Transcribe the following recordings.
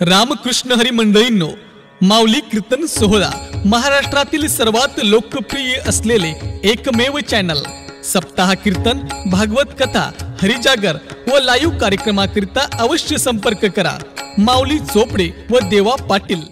रामकृष्ण हरी मंडळींनो, माऊली कीर्तन सोहळा महाराष्ट्रातील सर्वात लोकप्रिय असलेले एकमेव चॅनल सप्ताह कीर्तन, भागवत कथा, हरिजागर व लाईव्ह कार्यक्रमाकरिता अवश्य संपर्क करा। माऊली चोपडे व देवा पाटील।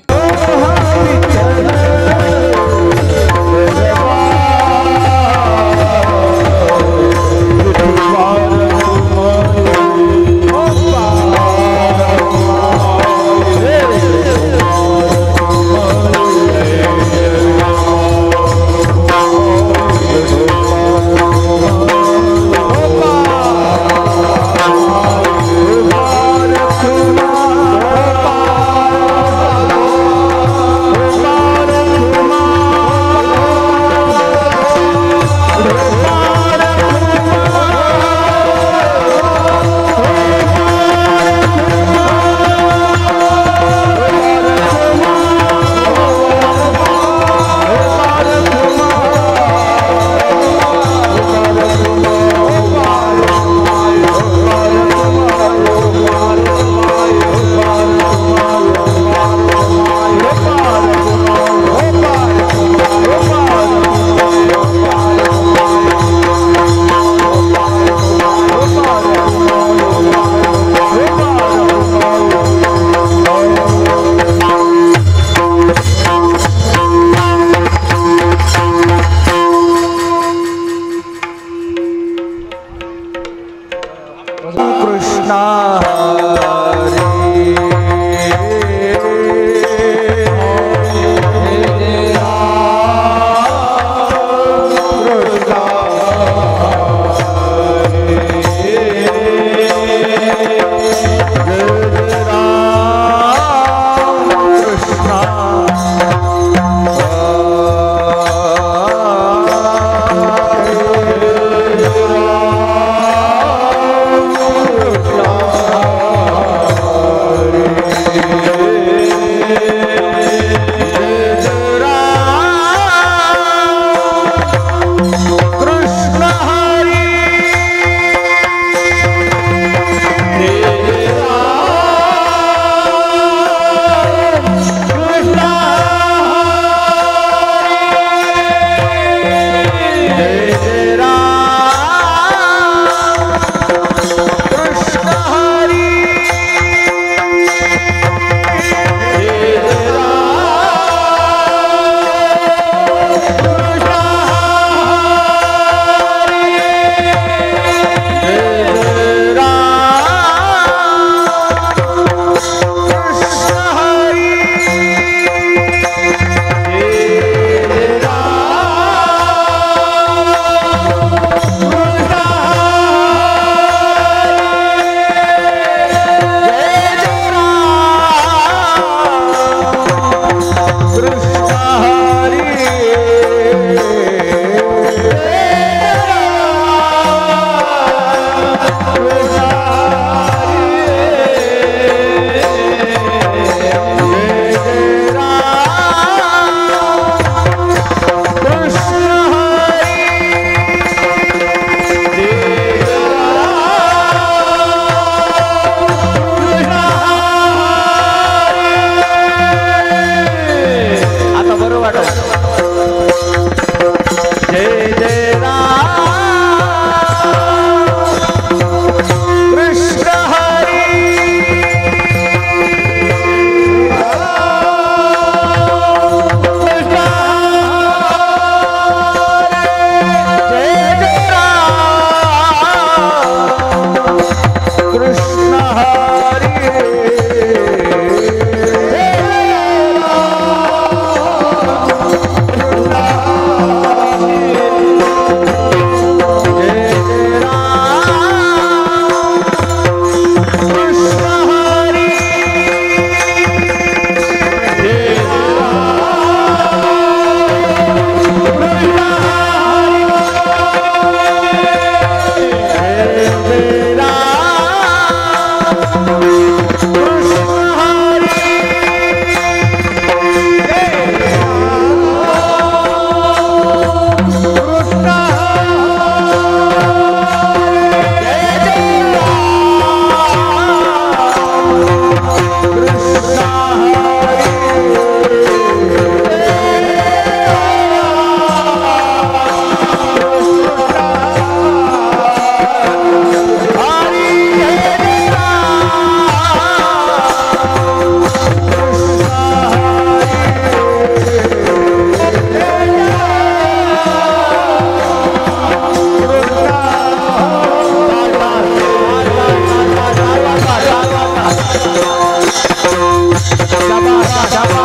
Hare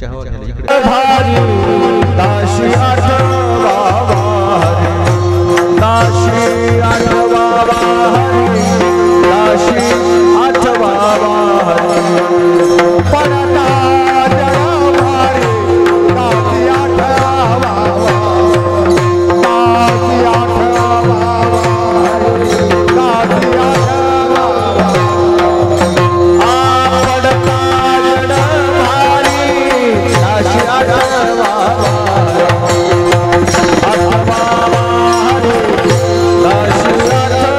चहा घ्यायला इकडे दाशी आठवा वारी दाशी आठवा वारी दाशी आठवा वारी पडता जरा भारी दाशी आठवा वारी दाशी आठवा वारी दाशी आठवा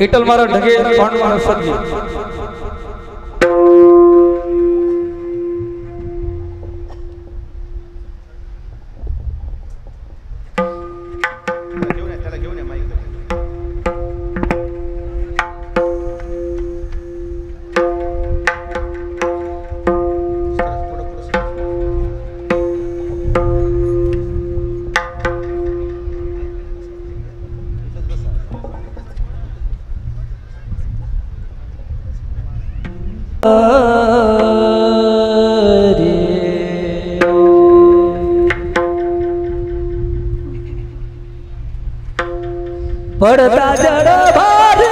इटल मारा ढगे कौन मारा सदी पड़ता जड़ भारी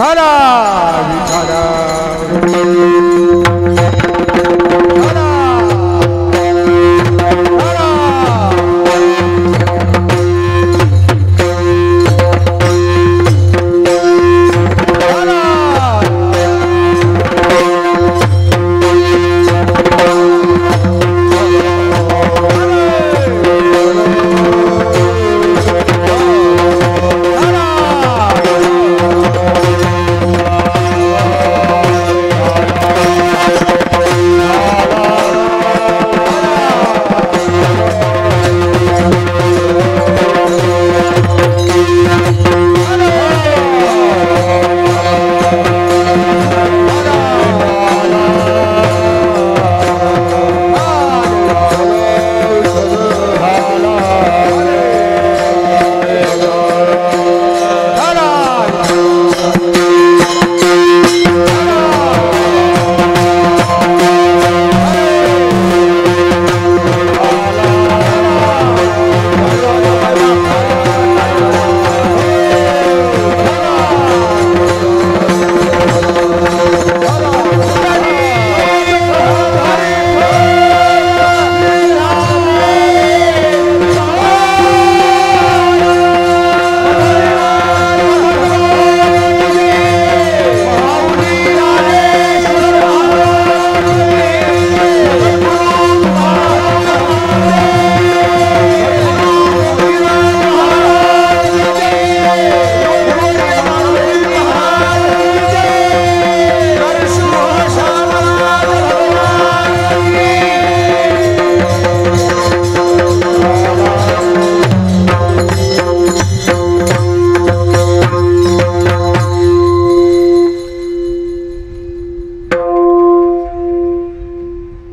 हरा विठला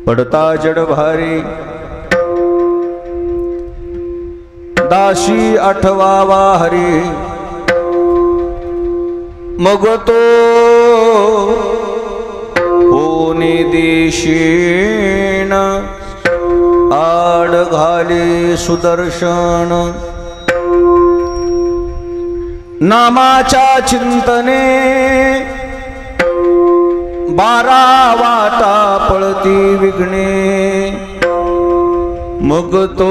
पडता जड भारी दाशी आठवावा हरी मग तो होने देशीन आड घाली सुदर्शन नामाच्या चिंतने बारा वाटा पळती विघ्ने मग तो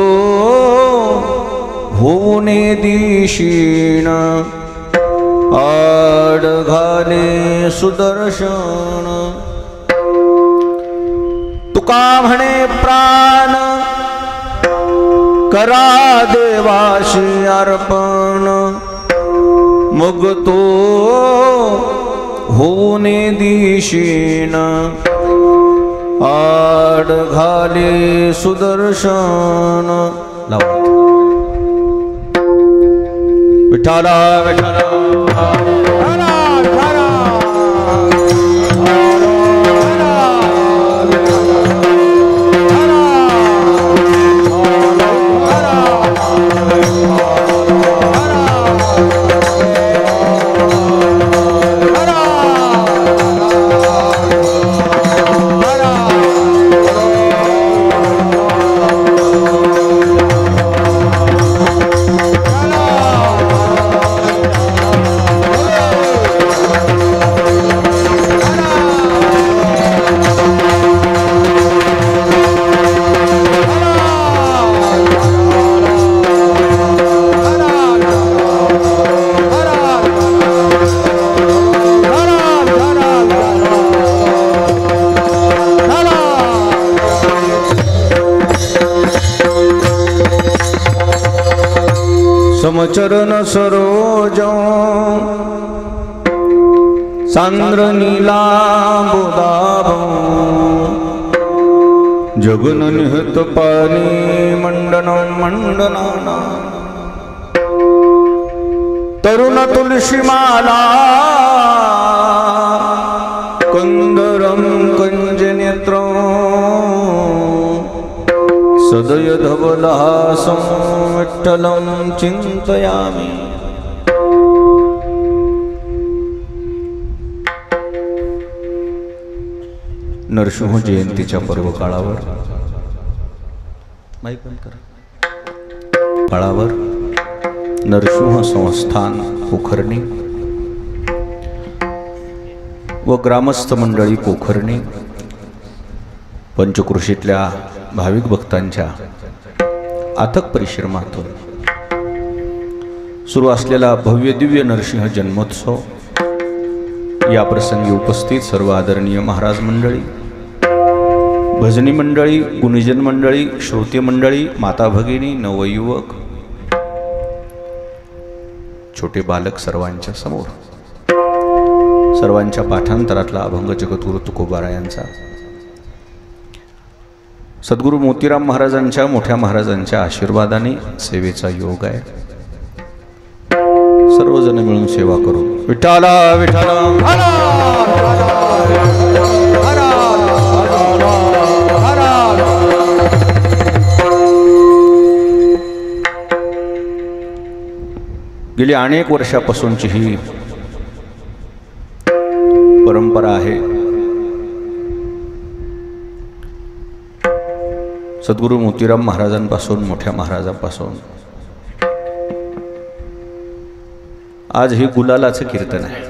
होने दिशीन आड घाले सुदर्शन तुका म्हणे प्राण करा देवाशी अर्पण मग तो होने दिशीन आड घाले सुदर्शन विठाला विठाला समचरण सरोज सांद्र नीलांबुदाभ जगन निहत पानी मंडन मंडनाना तरुण तुलसी माला कंदरम कंज नेत्र सदय धवलहासं विठ्ठलं चिंतयामि। नरसिंह जयंतीच्या पर्व काळावर नरसिंह संस्थान उखरणी व ग्रामस्थ मंडळी पोखरणी पंचकृषीतल्या भाविक भक्तांच्या अथक परिश्रमातून सुरू असलेला भव्य दिव्य नरसिंह जन्मोत्सव, या प्रसंगी उपस्थित सर्व आदरणीय महाराज मंडळी, भजनी मंडळी, गुणीजन मंडळी, श्रोते मंडळी, माता भगिनी, नवयुवक, छोटे बालक सर्वांच्या समोर, सर्वांच्या पाठांतरातला अभंग जगद्गुरु तुकोबारा यांचा, सद्गुरू मोतीराम महाराजांच्या मोठ्या महाराजांच्या आशीर्वादाने सेवेचा योग आहे. सर्वजण मिळून सेवा करू. विठ्ठला विठ्ठला गेली अनेक वर्षापासूनची ही परंपरा आहे. सद्गुरू मोतीराम महाराजांपासून, मोठ्या महाराजांपासून आज हे गुलालाचं कीर्तन आहे.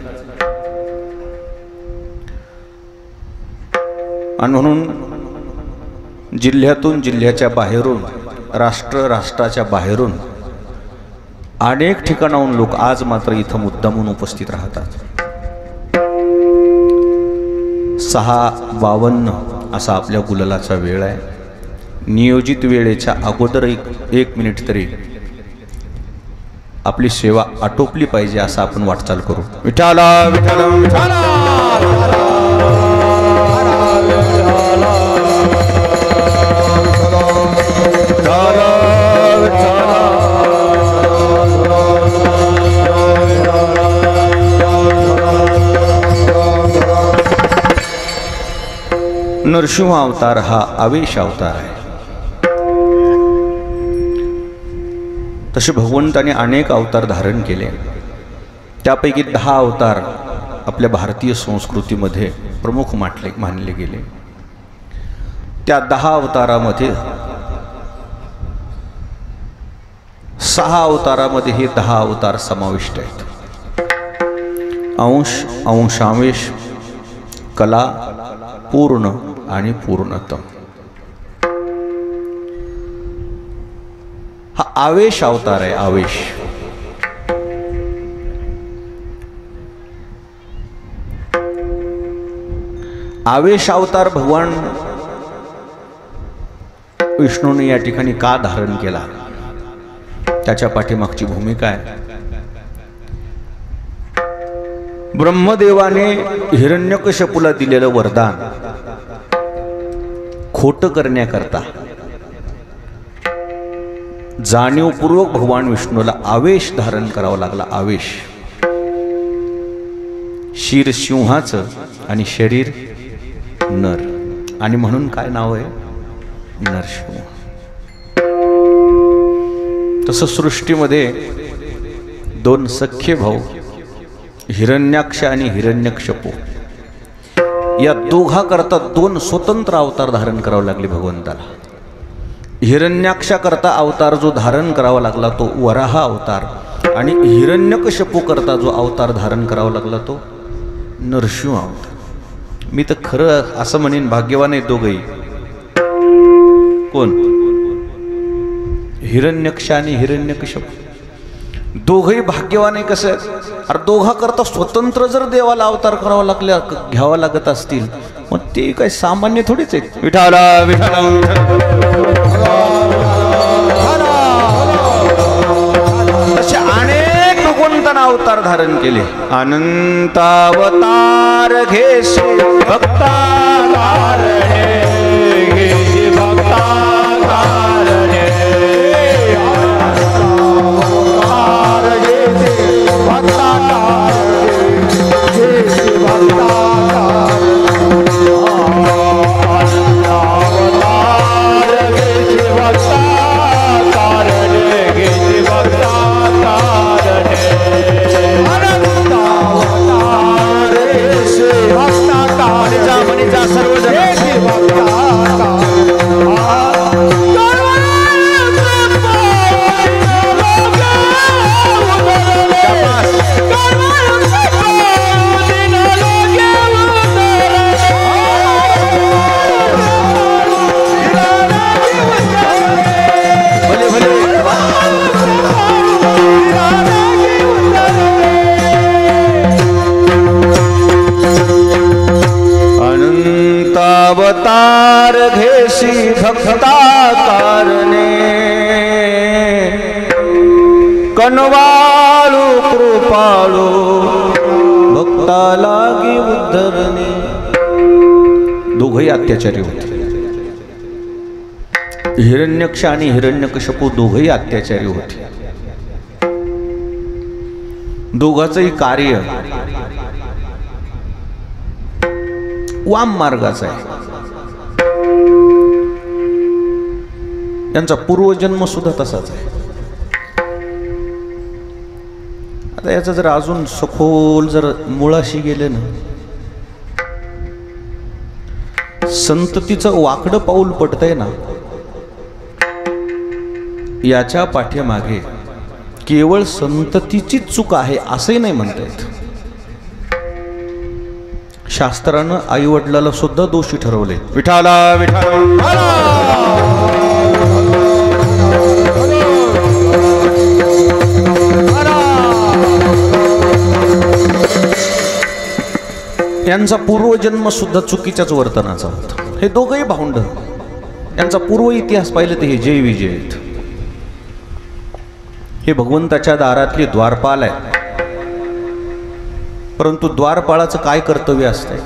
आणि म्हणून जिल्ह्यातून, जिल्ह्याच्या बाहेरून, राष्ट्राच्या बाहेरून अनेक ठिकाणाहून लोक आज मात्र इथं मुद्दामून उपस्थित राहतात. 6:52 असा आपल्या गुलालाचा वेळ आहे. नियोजित वेळेच्या अगोदर एक मिनिट तरी आपली सेवा आटोपली पाहिजे असं आपण वाटचाल करू. विठ्ठला विठ्ठला विठ्ठला नरसिंह अवतार हा आवेश अवतार आहे. तसे भगवंताने अनेक अवतार धारण केले. त्यापैकी 10 अवतार आपल्या भारतीय संस्कृतीमध्ये प्रमुख मानले गेले. त्या 10 अवतारामध्ये 6 अवतारामध्ये हे 10 अवतार समाविष्ट आहेत. अंश, अंशावेश, कला, पूर्ण आणि पूर्णतम. हा आवेश अवतार आहे. आवेश आवेश अवतार भगवान विष्णूने या ठिकाणी का धारण केला, त्याच्या पाठीमागची भूमिका आहे. ब्रह्मदेवाने हिरण्यकश्यपूला दिलेलं वरदान खोटं करण्याकरता जाणीवपूर्वक भगवान विष्णूला आवेश धारण करावा लागला. आवेश, शिर सिंहाचं आणि शरीर नर, आणि म्हणून काय नाव आहे, नरसिंह. तसं सृष्टीमध्ये 2 सख्खे भाऊ हिरण्याक्ष आणि हिरण्यकश्यपू, या दोघाकरता 2 स्वतंत्र अवतार धारण करावे लागले भगवंताला. हिरण्याक्षाकरता अवतार जो धारण करावा लागला तो वराह अवतार, आणि हिरण्यकश्यपू करता जो अवतार धारण करावा लागला तो नरसिंह अवतार. मी तर खरं असं म्हणेन भाग्यवान आहे दोघंही. कोण? हिरण्यक्ष आणि हिरण्यकश्यपू दोघंही भाग्यवान आहे. कसं अरे दोघाकरता स्वतंत्र जर देवाला अवतार करावा घ्यावा लागत असतील, मग ते काही सामान्य थोडीच आहेत. विठ्ठला विठ्ठला असे अनेक भगवंतांना अवतार धारण केले. अनंतावतार घेस भक्ताकार हे भक्ताकार कनवाळू कृपाळू भक्ता लागी उद्धरणी. दोघही अत्याचारी होते. हिरण्यक्ष आणि हिरण्यकश्यपू दोघही अत्याचारी होते. दोघांचंही कार्य वाम मार्गाचा आहे. यांचा पूर्वजन्म सुद्धा तसाच आहे. आता याचं जर अजून सखोल जर मुळाशी गेले ना, संततीचं वाकडं पाऊल पडतंय ना, याच्या पाठीमागे केवळ संततीचीच चूक आहे असंही नाही म्हणता येत. शास्त्रानं आई वडिलाला सुद्धा दोषी ठरवले. विठाला विठाला यांचा पूर्वजन्म सुद्धा चुकीच्याच वर्तनाचा होता. हे दोघंही भावंड, यांचा पूर्व इतिहास पाहिलं तर हे जय विजय आहेत. हे भगवंताच्या दारातले द्वारपाल आहेत. परंतु द्वारपाळाचं काय कर्तव्य असतंय?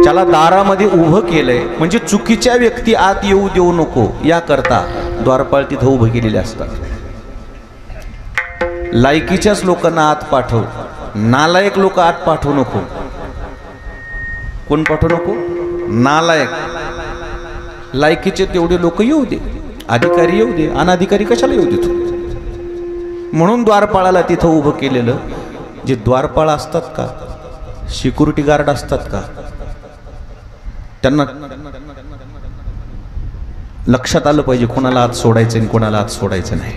त्याला दारामध्ये उभं केलंय म्हणजे चुकीच्या व्यक्ती आत येऊ देऊ नको याकरता द्वारपाळ तिथं उभं केलेले असतात. लायकीच्याच लोकांना आत पाठव, नालायक लोक आत पाठवू नको. कोण पाठवू नको? नालायक. लायकीचे तेवढे लोक येऊ दे, अधिकारी येऊ दे, अनाधिकारी कशाला येऊ देतो. म्हणून द्वारपाळाला तिथं उभं केलेलं. जे द्वारपाळ असतात का, सिक्युरिटी गार्ड असतात का, त्यांना लक्षात आलं पाहिजे कोणाला आत सोडायचं आणि कोणाला आत सोडायचं नाही.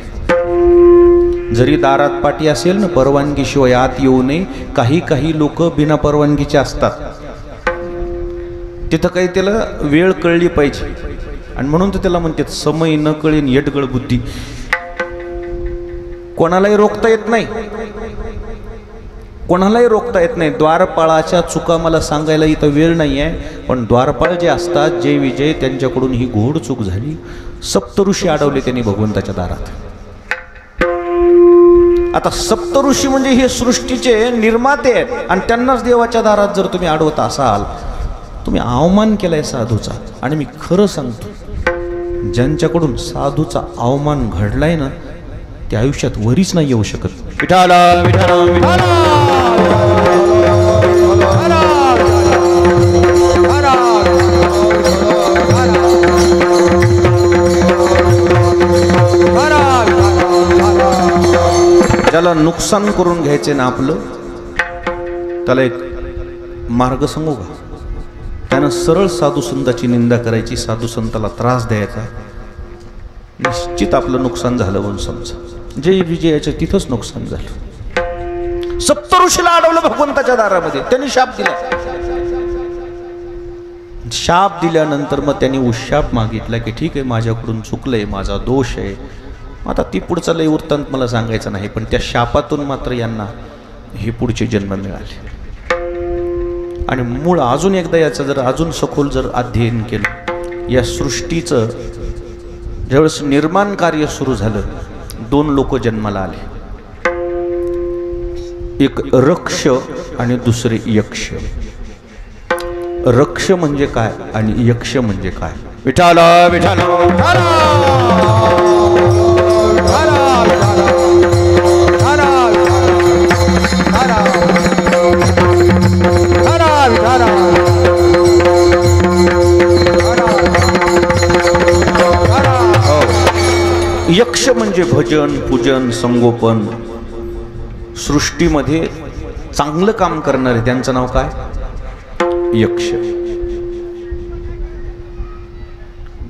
जरी दारात पाटी असेल ना, परवानगीशिवाय आत येऊ नये. काही काही लोक बिना परवानगीचे असतात. तिथं काही त्याला वेळ कळली पाहिजे आणि म्हणून तर त्याला म्हणतात समय न कळेन येटगळ बुद्धी. कोणालाही रोखता येत नाही, कोणालाही रोखता येत नाही. द्वारपाळाच्या चुका मला सांगायला इथं वेळ नाही आहे, पण द्वारपाळ जे असतात जय विजय, त्यांच्याकडून ही घोड चूक झाली. सप्तऋषी अडवले त्यांनी भगवंताच्या दारात. आता सप्तऋषी म्हणजे हे सृष्टीचे निर्माते आहेत आणि त्यांनाच देवाच्या दारात जर तुम्ही अडवत असाल, तुम्ही अवमान केलाय साधूचा. आणि मी खरं सांगतो, ज्यांच्याकडून साधूचा अवमान घडलाय ना, त्या आयुष्यात वरीच नाही येऊ शकत. विठाला विठाला विठाला ज्याला नुकसान करून घ्यायचे ना आपलं, त्याला एक मार्ग सांगू का? त्यानं सरळ साधू संताची निंदा करायची, साधू संताला त्रास द्यायचा, निश्चित आपलं नुकसान झालं म्हणून समजा. जय विजयाचं तिथंच नुकसान झालं. सप्तऋषीला अडवलं भगवंताच्या दारामध्ये, त्यांनी शाप दिला. शाप दिल्यानंतर मग त्यांनी उशाप मागितला की ठीक आहे, माझ्याकडून चुकलंय, माझा दोष आहे. आता ती पुढचा लय वृत्तांत मला सांगायचं नाही, पण त्या शापातून मात्र यांना हे पुढचे जन्म मिळाले. आणि मूळ अजून एकदा याचं जर अजून सखोल जर अध्ययन केलं, या सृष्टीचं ज्यावेळेस निर्माण कार्य सुरू झालं, दोन लोक जन्माला आले. एक रक्ष आणि दुसरे यक्ष. रक्ष म्हणजे काय आणि यक्ष म्हणजे काय? विठाला विठाला यक्ष म्हणजे भजन पूजन संगोपन, सृष्टीमध्ये चांगलं काम करणारे, त्यांचं नाव काय? यक्ष.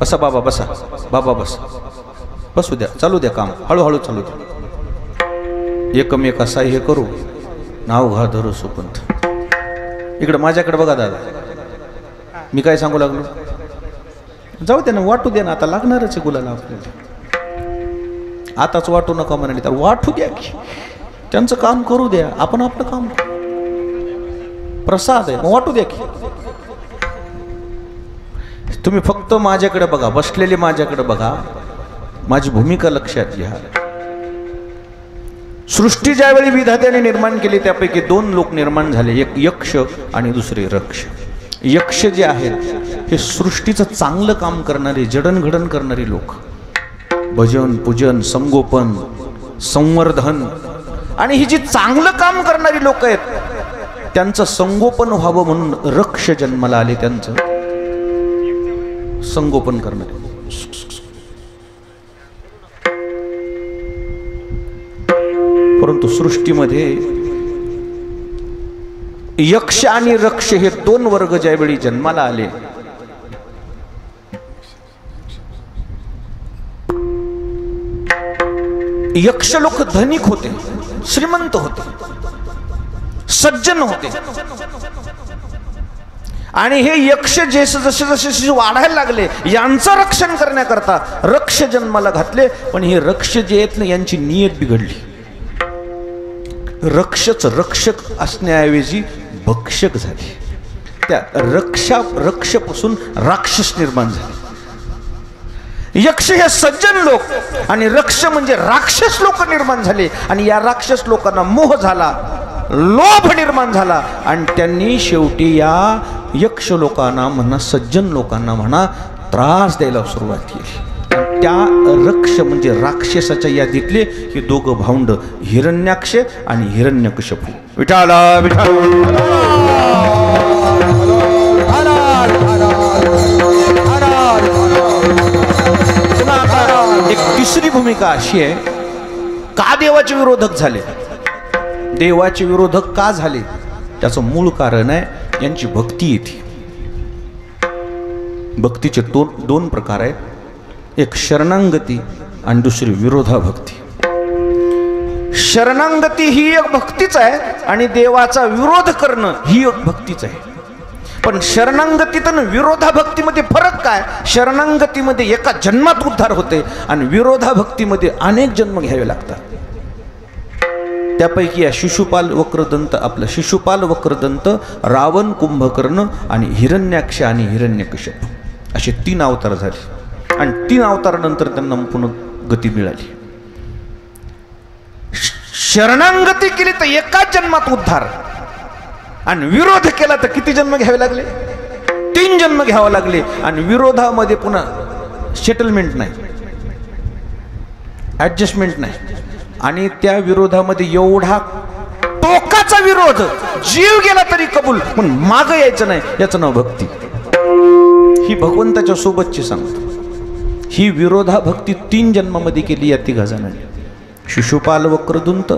बसा बाबा, बसा बाबा, बसा, बसू द्या, चालू द्या काम, हळूहळू चालू द्या. एकमेक असा हे करू, नाव घा धरू सुपंथ. इकडं माझ्याकडे बघा दादा, मी काय सांगू लागलो? जाऊ द्या ना, वाटू द्या ना, आता लागणारच आहे गुलाला आपल्याला. आताच वाटू नका म्हणाले तर वाटू द्या की, त्यांचं काम करू द्या, आपण आपलं काम. प्रसाद आहे, मग वाटू द्या की. तुम्ही फक्त माझ्याकडे बघा, बसलेले माझ्याकडे बघा, माझी भूमिका लक्षात घ्या. सृष्टी ज्यावेळी विधात्याने निर्माण केली त्यापैकी दोन लोक निर्माण झाले, एक यक्ष आणि दुसरे रक्ष. यक्ष जे आहेत हे सृष्टीचं चांगलं काम करणारे, जडणघडण करणारे लोक, भजन पूजन संगोपन संवर्धन, आणि ही जी चांगलं काम करणारी लोक आहेत त्यांचं संगोपन व्हावं म्हणून रक्ष जन्माला आले, त्यांचं संगोपन करणारे. परंतु सृष्टीमध्ये यक्ष आणि रक्ष हे दोन वर्ग ज्यावेळी जन्माला आले, यक्ष लोक धनिक होते, श्रीमंत होते, सज्जन होते, आणि हे यक्ष जसे जसे वाढायला लागले यांचं रक्षण करण्याकरता रक्ष जन्माला घातले. पण हे रक्ष जे आहेत ना यांची नियत बिघडली. रक्षक असण्याऐवजी भक्षक झाले. त्या रक्षापासून राक्षस निर्माण झाले. यक्ष हे सज्जन लोक आणि रक्ष म्हणजे राक्षस लोक निर्माण झाले. आणि या राक्षस लोकांना मोह झाला, लोभ निर्माण झाला, आणि त्यांनी शेवटी या यक्ष लोकांना म्हणा, सज्जन लोकांना म्हणा, त्रास द्यायला सुरुवात केली. त्या रक्ष म्हणजे राक्षसाच्या यादीतले हे दोघं भावंड, हिरण्याक्ष आणि हिरण्यकश्यपू. विठाला विठाल. एक तिसरी भूमिका अशी आहे, का देवाचे विरोधक झाले. देवाचे विरोधक का झाले त्याचं मूळ कारण आहे यांची भक्ती येते. भक्तीचे दोन प्रकार आहेत, एक शरणांगती आणि दुसरी विरोधाभक्ती. शरणांगती ही एक भक्तीच आहे आणि देवाचा विरोध करणं ही एक भक्तीच आहे. पण शरणांगतीत आणि विरोधाभक्तीमध्ये फरक काय? शरणांगतीमध्ये एका जन्मात उद्धार होते आणि विरोधाभक्तीमध्ये अनेक जन्म घ्यावे लागतात. त्यापैकी या शिशुपाल वक्रदंत, रावण, कुंभकर्ण आणि हिरण्याक्ष आणि हिरण्यकश्यप असे 3 अवतार झाले. आणि 3 अवतारानंतर त्यांना पुन्हा गती मिळाली. शरणांगती केली तर एकाच जन्मात उद्धार, आणि विरोध केला तर किती जन्म घ्यावे लागले? 3 जन्म घ्यावे लागले. आणि विरोधामध्ये पुन्हा सेटलमेंट नाही, ऍडजस्टमेंट नाही. आणि त्या विरोधामध्ये एवढा टोकाचा विरोध, जीव गेला तरी कबूल, पण माग यायचं नाही, याचं नाव भक्ती. ही भगवंताच्या सोबतची सांगतो. ही विरोधाभक्ती 3 जन्मामध्ये केली या 3 जणांनी. शिशुपाल वक्रदंत,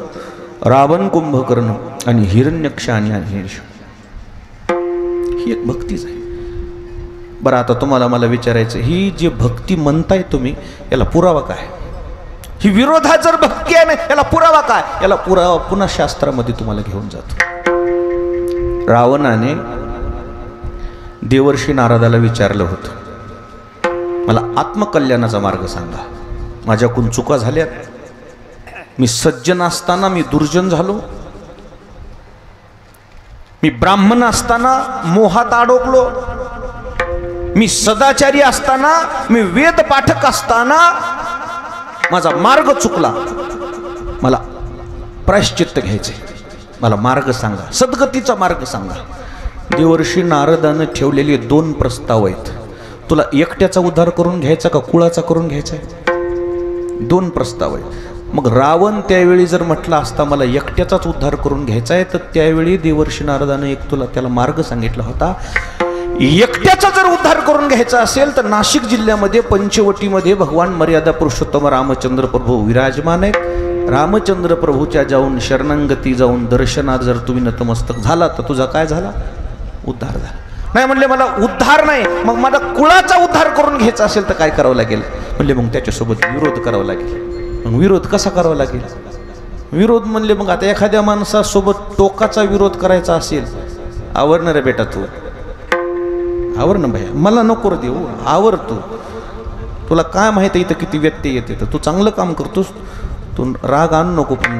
रावण, कुंभकर्ण आणि हिरण्यक्ष आणि हिरण्यकश्यप. ही एक भक्तीच आहे. बरं, आता तुम्हाला मला विचारायचं, ही जी भक्ती म्हणताय तुम्ही, याला पुरावा काय? ही विरोधात जर भक्ती आहे ना, याला पुरावा काय? याला पुरावा पुन्हा शास्त्रामध्ये तुम्हाला घेऊन जातो. रावणाने देवर्षी नारदाला विचारलं होतं, मला आत्मकल्याणाचा मार्ग सांगा. माझ्याकडून चुका झाल्यात, मी सज्जन असताना मी दुर्जन झालो, मी ब्राह्मण असताना मोहात अडकलो, मी सदाचारी असताना, मी वेद पाठक असताना माझा मार्ग चुकला, मला प्रायश्चित्त घ्यायचे, मला मार्ग सांगा, सद्गतीचा मार्ग सांगा. देवर्षी नारदानं ठेवलेले 2 प्रस्ताव आहेत. तुला एकट्याचा उद्धार करून घ्यायचा का कुळाचा करून घ्यायचा आहे? 2 प्रस्ताव आहेत. मग रावण त्यावेळी जर म्हटला असता मला एकट्याचाच उद्धार करून घ्यायचा आहे, तर त्यावेळी देवर्षी नारदानं त्याला मार्ग सांगितला होता. एकट्याचा जर उद्धार करून घ्यायचा असेल तर नाशिक जिल्ह्यामध्ये पंचवटीमध्ये भगवान मर्यादा पुरुषोत्तम रामचंद्र प्रभू विराजमान आहेत. रामचंद्र प्रभूच्या जाऊन शरणांगती जाऊन दर्शनात जर तुम्ही नतमस्तक झाला तर तुझा काय झाला? उद्धार झाला. नाही म्हणले मला उद्धार नाही, मग मला कुळाचा उद्धार करून घ्यायचा असेल तर काय करावं लागेल? म्हणले मग त्याच्यासोबत विरोध करावा लागेल. मग विरोध कसा करावा लागेल? विरोध म्हणले मग आता एखाद्या माणसासोबत टोकाचा विरोध करायचा असेल, आवरणं रे बेटा, तू आवर ना भैया, मला नको देऊ, आवर तू. तुला काय माहित आहे इथं किती व्यत्यय येते, तर तू चांगलं काम करतोस, तू राग आणू नको, पण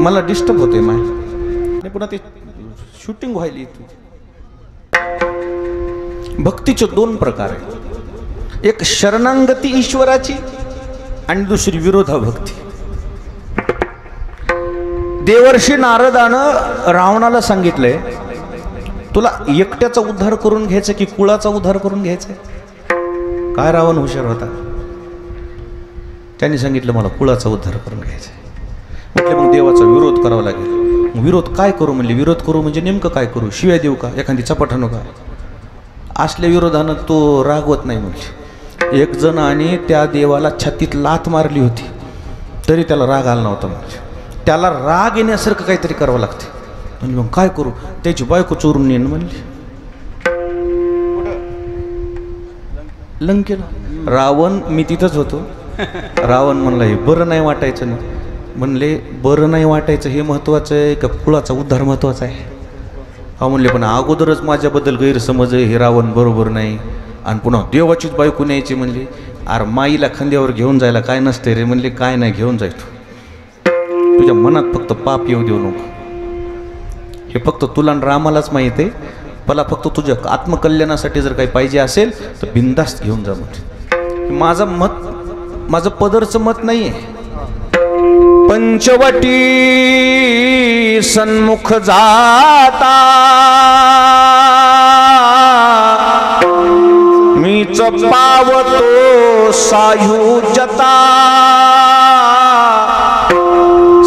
मला डिस्टर्ब होते माय. पुन्हा ते शूटिंग व्हायली. भक्तीचे 2 प्रकार आहेत, एक शरणांगती ईश्वराची आणि दुसरी विरोधाभक्ती. देवर्षी नारदानं रावणाला सांगितलंय, तुला एकट्याचा उद्धार करून घ्यायचा की कुळाचा उद्धार करून घ्यायचा? काय रावण हुशार होता, त्यांनी सांगितलं मला कुळाचा उद्धार करून घ्यायचा. म्हटले मग देवाचा विरोध करावा लागेल. विरोध काय करू म्हणले? विरोध करू म्हणजे नेमकं काय करू? शिव्या देऊ का? एखादी चपाट आणू का? असल्या विरोधानं तो रागवत नाही म्हणजे. एक जण आणि त्या देवाला छातीत लाथ मारली होती तरी त्याला राग आला नव्हता. म्हणजे त्याला राग येण्यासारखं काहीतरी करावं लागते. म्हणजे मग काय करू? त्याची बायको चोरून नेन म्हणली. लंकेला रावण, मी तिथंच होतो. रावण म्हणला हे बरं नाही वाटायचं ना. म्हणले बरं नाही वाटायचं हे महत्वाचं आहे का कुळाचा उद्धार महत्वाचा आहे? हा म्हणले पण अगोदरच माझ्याबद्दल गैरसमज आहे, हे रावण बरोबर नाही. आणि पुन्हा देवाचीच बायको न्यायची म्हणली. अरे माईला खांद्यावर घेऊन जायला काय नसते रे. म्हणले काय नाही घेऊन जाय तू, तुझ्या मनात फक्त पाप येऊ देऊ नको. हे फक्त तुला आणि रामालाच माहीत आहे. मला फक्त तुझ्या आत्मकल्याणासाठी जर काही पाहिजे असेल तर बिनधास्त घेऊन जा म्हणजे. माझं मत, माझं पदरचं मत नाही आहे. पंचवटी सन्मुख जाता मीच पावतो सायुज्यता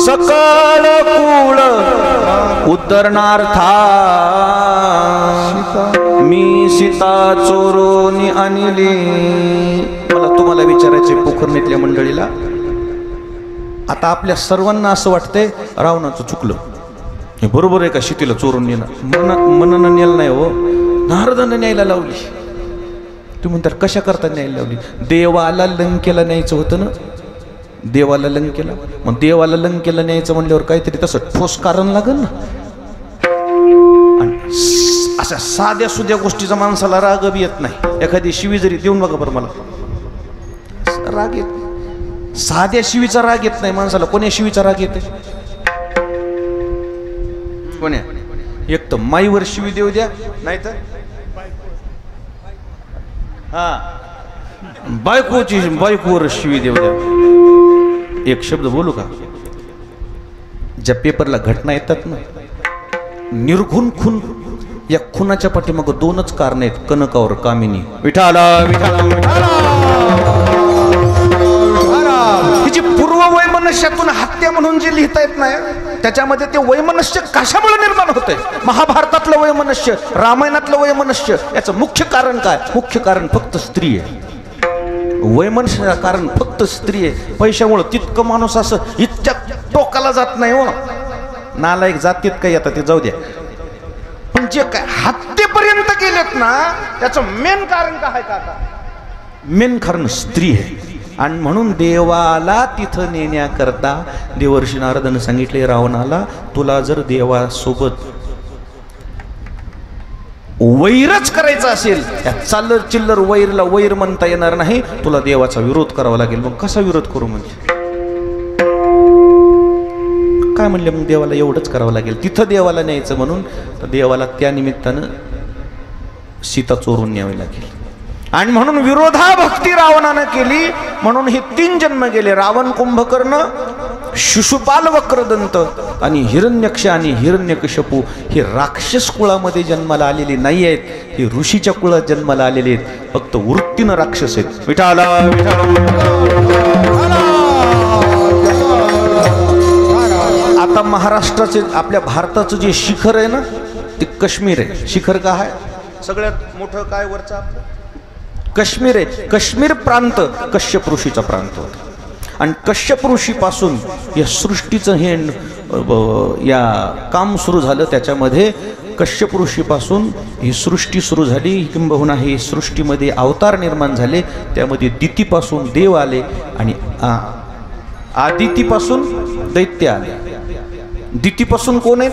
सकळ कुळ उद्धरणार्था मी सीता चोरून आणली. मला तुम्हाला विचारायचे पोखरणीतल्या मंडळीला, आता आपल्या सर्वांना असं वाटतंय रावणाचं चुकलं, हे बरोबर आहे का सीतेला चोरून नेणं? मननं नेलं नाही हो, नारदानं न्यायला लावली. तुम्ही म्हणता कशा करता न्यायला लावली? देवाला लंकेला न्यायचं होतं ना, देवाला लंकेला. मग देवाला लंकेला न्यायचं म्हणल्यावर काहीतरी तसं ठोस कारण लागेल ना. आणि अशा साध्या सुध्या गोष्टीचा माणसाला राग बी येत नाही. एखादी शिवी जरी देऊन बघा बरं, मला राग येत नाही. साध्या शिवीचा राग येत नाही माणसाला. कोण्या शिवीचा राग येते? कोण्या? एक तर माईवर शिवी देऊ द्या, नाही तर बायकोवर शिवी देऊ द्या. एक शब्द बोलू का? ज्या पेपरला घटना येतात ना, निर्घुण खून, या खुनाच्या पाठीमागं दोनच कारण आहेत, कनकावर कामिनी. विठाला तिची पूर्व वैमनस्यातून हत्या म्हणून जे लिहिता येत नाही, त्याच्यामध्ये ते वैमनस्य कशामुळे निर्माण होतंय? महाभारतातलं वैमनस्य, रामायणातलं वैमनस्य, याचं मुख्य कारण काय? मुख्य कारण फक्त स्त्री आहे. वैमनस्य कारण फक्त स्त्री आहे. पैशामुळे तितकं माणूस असं इतक्या टोकाला जात नाही हो. नालायक जातीत काही आता ते जाऊ द्या, पण जे काय हत्येपर्यंत गेलेत ना, त्याचं मेन कारण काय का? मेन कारण स्त्री आहे. आणि म्हणून देवाला तिथं नेण्याकरता देवर्षी नारदानं सांगितले रावणाला, तुला जर देवासोबत वैरच करायचा असेल, या चालर चिल्लर वैरला वैर म्हणता येणार नाही, तुला देवाचा विरोध करावा लागेल. मग कसा विरोध करू म्हणजे? काय म्हणले? मग देवाला एवढंच करावं लागेल, तिथं देवाला न्यायचं म्हणून तर देवाला त्या निमित्तानं सीता चोरून न्यावी लागेल. आणि म्हणून विरोधा भक्ती रावणानं केली. म्हणून हे 3 जन्म गेले. रावण, कुंभकर्ण, शिशुपाल, वक्रदंत आणि हिरण्यक्ष आणि हिरण्यकश्यपू हे राक्षस कुळामध्ये जन्माला आलेले नाही आहेत, हे ऋषीच्या कुळात जन्माला आलेले आहेत. फक्त वृत्तीनं राक्षस आहेत. विठाला आता महाराष्ट्राचे, आपल्या भारताचं जे शिखर आहे ना, ते काश्मीर आहे. शिखर का आहे? सगळ्यात मोठं काय वरचं आपलं काश्मीर आहे. काश्मीर प्रांत कश्यप ऋषीचा प्रांत होता. आणि कश्यप ऋषीपासून या सृष्टीचं हे या काम सुरू झालं. त्याच्यामध्ये कश्यप ऋषीपासून ही सृष्टी सुरू झाली. किंबहुना ही सृष्टीमध्ये अवतार निर्माण झाले. त्यामध्ये दितीपासून देव आले आणि आदितीपासून दैत्य आले. दितीपासून कोण आहेत?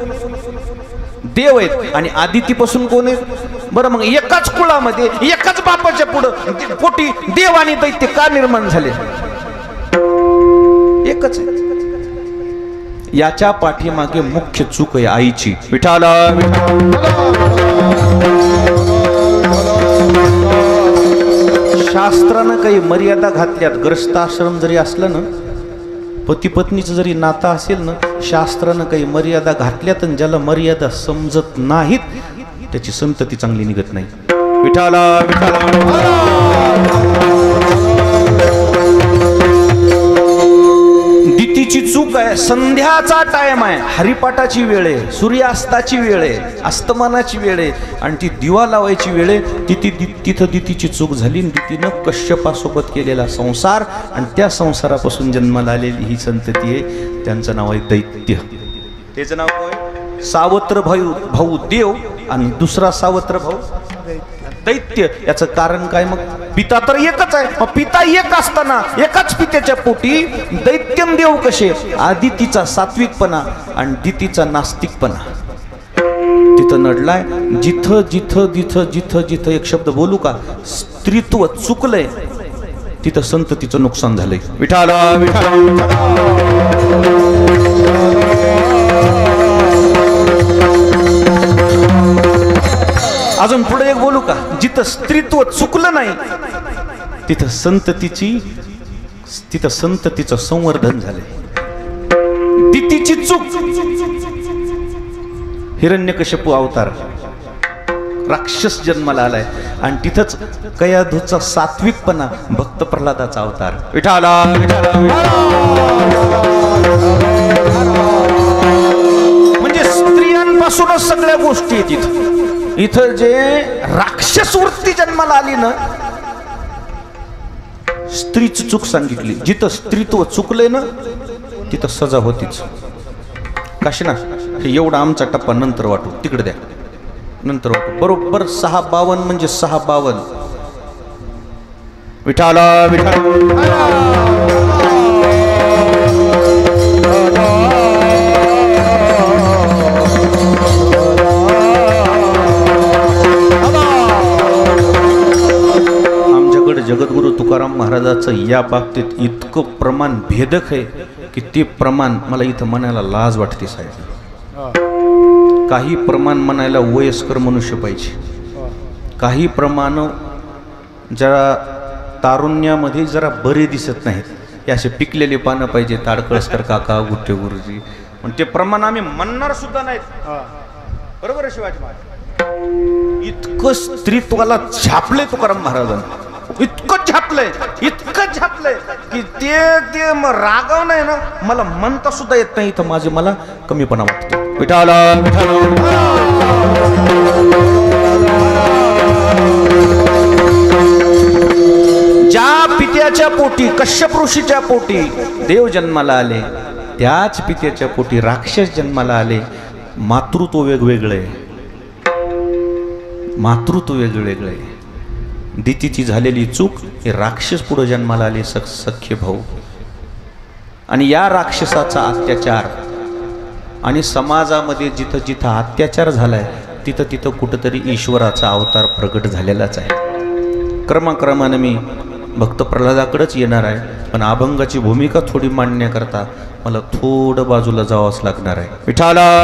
देव आहेत. आणि आदितीपासून कोण आहेत? बरं, मग एकाच कुळामध्ये एकाच बापाच्या पुढं पोटी देव आणि दैत्य का निर्माण झाले? एकच आहे. याच्या पाठीमागे मुख्य चूक आहे आईची. विठाला शास्त्रानं काही मर्यादा घातल्यात. ग्रस्ताश्रम जरी असलं ना, पती पत्नीचं जरी नातं असेल ना, शास्त्रानं काही मर्यादा घातल्यात आणि ज्याला मर्यादा समजत नाहीत त्याची संतती चांगली निघत नाही. विठाला दितीची चूक आहे. संध्याचा टाइम आहे, हरिपाठाची वेळ आहे, सूर्यास्ताची वेळ आहे, अस्तमानाची वेळ आहे आणि ती दिवा लावायची वेळ आहे. तिथं दितीची चूक झाली. दितीनं कश्यपासोबत केलेला संसार आणि त्या संसारापासून जन्माला आलेली ही संतती आहे. त्यांचं नाव आहे दैत्य. त्याचं नाव काय? सावत्र भाऊ देव आणि दुसरा सावत्र भाऊ दैत्य. याचं कारण काय? मग पिता तर एकच आहे. मग पिता एक असताना एकाच पित्याच्या पोटी दैत्यम देव कसे? आदितीचा सात्विकपणा आणि दितीचा नास्तिकपणा तिथं नडलाय. जिथं जिथं जिथं जिथं जिथं एक शब्द बोलू का स्त्रीत्व चुकलंय तिथं संततीचं नुकसान झालंय. विठाला अजून पुढे एक बोलू का? जिथं स्त्रीत्व चुकलं नाही तिथं संततीचं संवर्धन झालंय. दितीची चूक, हिरण्यकश्यपू अवतार राक्षस जन्माला आलाय आणि तिथंच कयाधूचा सात्विकपणा भक्त प्रल्हादाचा अवतार. विठाला म्हणजे स्त्रियांपासूनच सगळ्या गोष्टी आहेत. इथं जे राक्षस वृत्ती जन्माला आली ना स्त्रीची चूक सांगितली. जिथं स्त्रीत्व चुकले ना तिथं सजा होतीच. कशी ना हे एवढा आमचा टप्पा नंतर वाटू, तिकडे द्या नंतर वाटू. बरोबर 6:52 म्हणजे 6:52. विठाला जगद्गुरु तुकाराम महाराजाचं या बाबतीत इतकं प्रमाण भेदक आहे की ते प्रमाण मला इथं म्हणायला लाज वाटते साहेब. काही प्रमाण म्हणायला वयस्कर मनुष्य पाहिजे. काही प्रमाण जरा तारुण्यामध्ये जरा बरे दिसत नाहीत. हे असे पिकलेले पानं पाहिजे. ताडकळसकर काका, गुट्टे गुरुजी. पण ते प्रमाण आम्ही म्हणणार सुद्धा नाहीत. बरोबर आहे शिवाजी महाराज. इतकं स्त्रीत्वाला झापले तुकाराम महाराजांना. इतकं झापलंय की ते रागाव नाही ना मला म्हणता सुद्धा येत नाही. इथं मला कमीपणा वाटतो. विठाला ज्या पित्याच्या पोटी कश्यप ऋषीच्या पोटी देव जन्माला आले त्याच पित्याच्या पोटी राक्षस जन्माला आले. मातृत्व वेगवेगळे, मातृत्व वेगवेगळे. दितीची झालेली चूक हे राक्षस पुढे जन्माला आले सख्य भाऊ. आणि या राक्षसाचा अत्याचार आणि समाजामध्ये जिथं जिथं अत्याचार झालाय तिथं तिथं कुठंतरी ईश्वराचा अवतार प्रगट झालेलाच आहे. क्रमाक्रमानं मी भक्त प्रल्हादाकडेच येणार आहे. पण अभंगाची भूमिका थोडी मांडण्याकरता मला थोडं बाजूला जावंच लागणार आहे. विठाला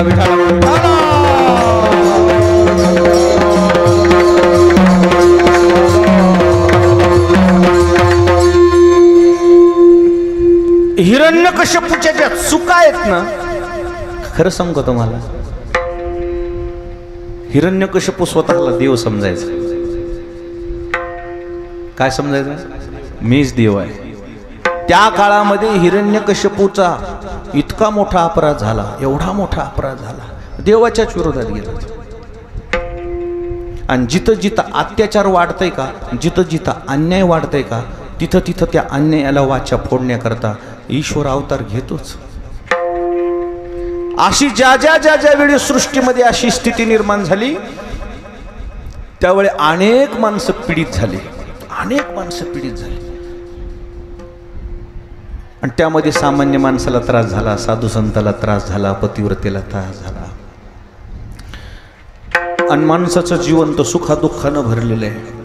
हिरण्यकश्यपूच्या ज्या चुका आहेत ना खरं सांगू तुम्हाला हिरण्यकश्यपू स्वतःला देव समजायचा. काय समजायचं? मीच देव आहे. त्या काळामध्ये हिरण्यकश्यपूचा इतका मोठा अपराध झाला, एवढा मोठा अपराध झाला, देवाच्याच विरोधात गेला. आणि जिथं जिथं अत्याचार वाढतंय का, जिथं जिथं अन्याय वाढतंय का तिथं तिथं त्या अन्यायाला वाचा फोडण्याकरता ईश्वर अवतार घेतोच. अशी ज्या वेळी सृष्टीमध्ये अशी स्थिती निर्माण झाली त्यावेळी अनेक माणसं पीडित झाली. आणि त्यामध्ये सामान्य माणसाला त्रास झाला, साधू संताला त्रास झाला, पतिव्रतेला त्रास झाला. आणि माणसाचं जीवन तर सुखादुःखानं भरलेलं आहे.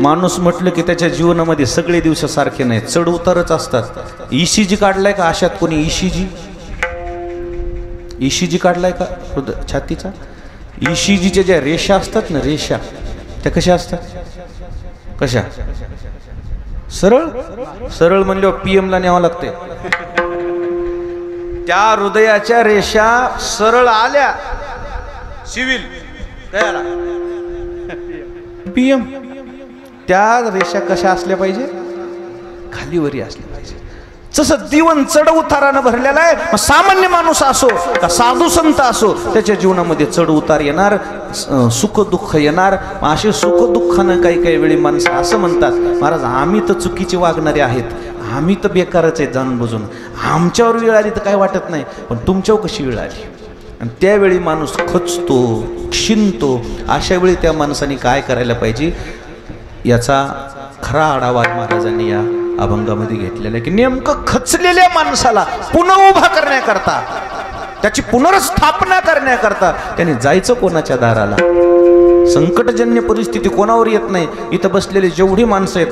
माणूस म्हटलं की त्याच्या जीवनामध्ये सगळे दिवस सारखे नाहीत, चढ उतारच असतात. ECG काढलाय का अशात कोणी? ECG काढलाय का छातीचा? ECGच्या ज्या रेषा असतात ना, रेषा त्या कशा असतात? कशा? सरळ सरळ म्हणल्यावर PM ला न्यावं लागते. त्या हृदयाच्या रेषा सरळ आल्या, सिव्हिल तयार पीएम. त्या रेषा कशा असल्या पाहिजे? खालीवरी असल्या पाहिजे. जसं जीवन चढ उतारानं भरलेला आहे, सामान्य माणूस असो का साधू संत असो, त्याच्या जीवनामध्ये चढ उतार येणार, सुख दुःख येणार. असे सुख दुःखानं काही वेळी माणसं असं म्हणतात, महाराज आम्ही तर चुकीचे वागणारे आहेत, आम्ही तर बेकारच आहेत जाणून बुजून, आमच्यावर वेळ आली तर काय वाटत नाही, पण तुमच्यावर कशी वेळ आली. आणि त्यावेळी माणूस खचतो, क्षिणतो. अशा वेळी त्या माणसाने काय करायला पाहिजे, याचा खरा आढावा महाराजांनी या अभंगामध्ये घेतलेला आहे. की नेमकं खचलेल्या माणसाला पुन्हा उभा करण्याकरता, त्याची पुनर्स्थापना करण्याकरता त्याने जायचं कोणाच्या दाराला. संकटजन्य परिस्थिती कोणावर येत नाही. इथं बसलेले जेवढी माणसं आहेत,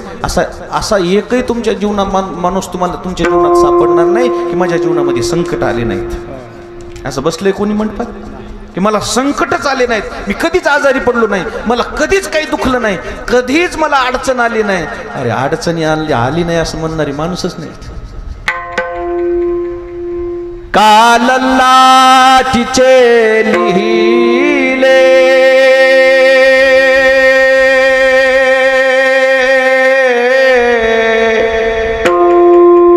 असा एकही तुमच्या जीवनात माणूस तुम्हाला तुमच्या जीवनात सापडणार नाही की माझ्या जीवनामध्ये संकट आले नाहीत. असं बसलंय कोणी म्हणतात की मला संकटच आले नाहीत, मी कधीच आजारी पडलो नाही, मला कधीच काही दुखलं नाही, कधीच मला अडचण आली नाही. अरे अडचणी आली नाही असं म्हणणारी माणूसच नाही. कालल्लाटीचे लिहिले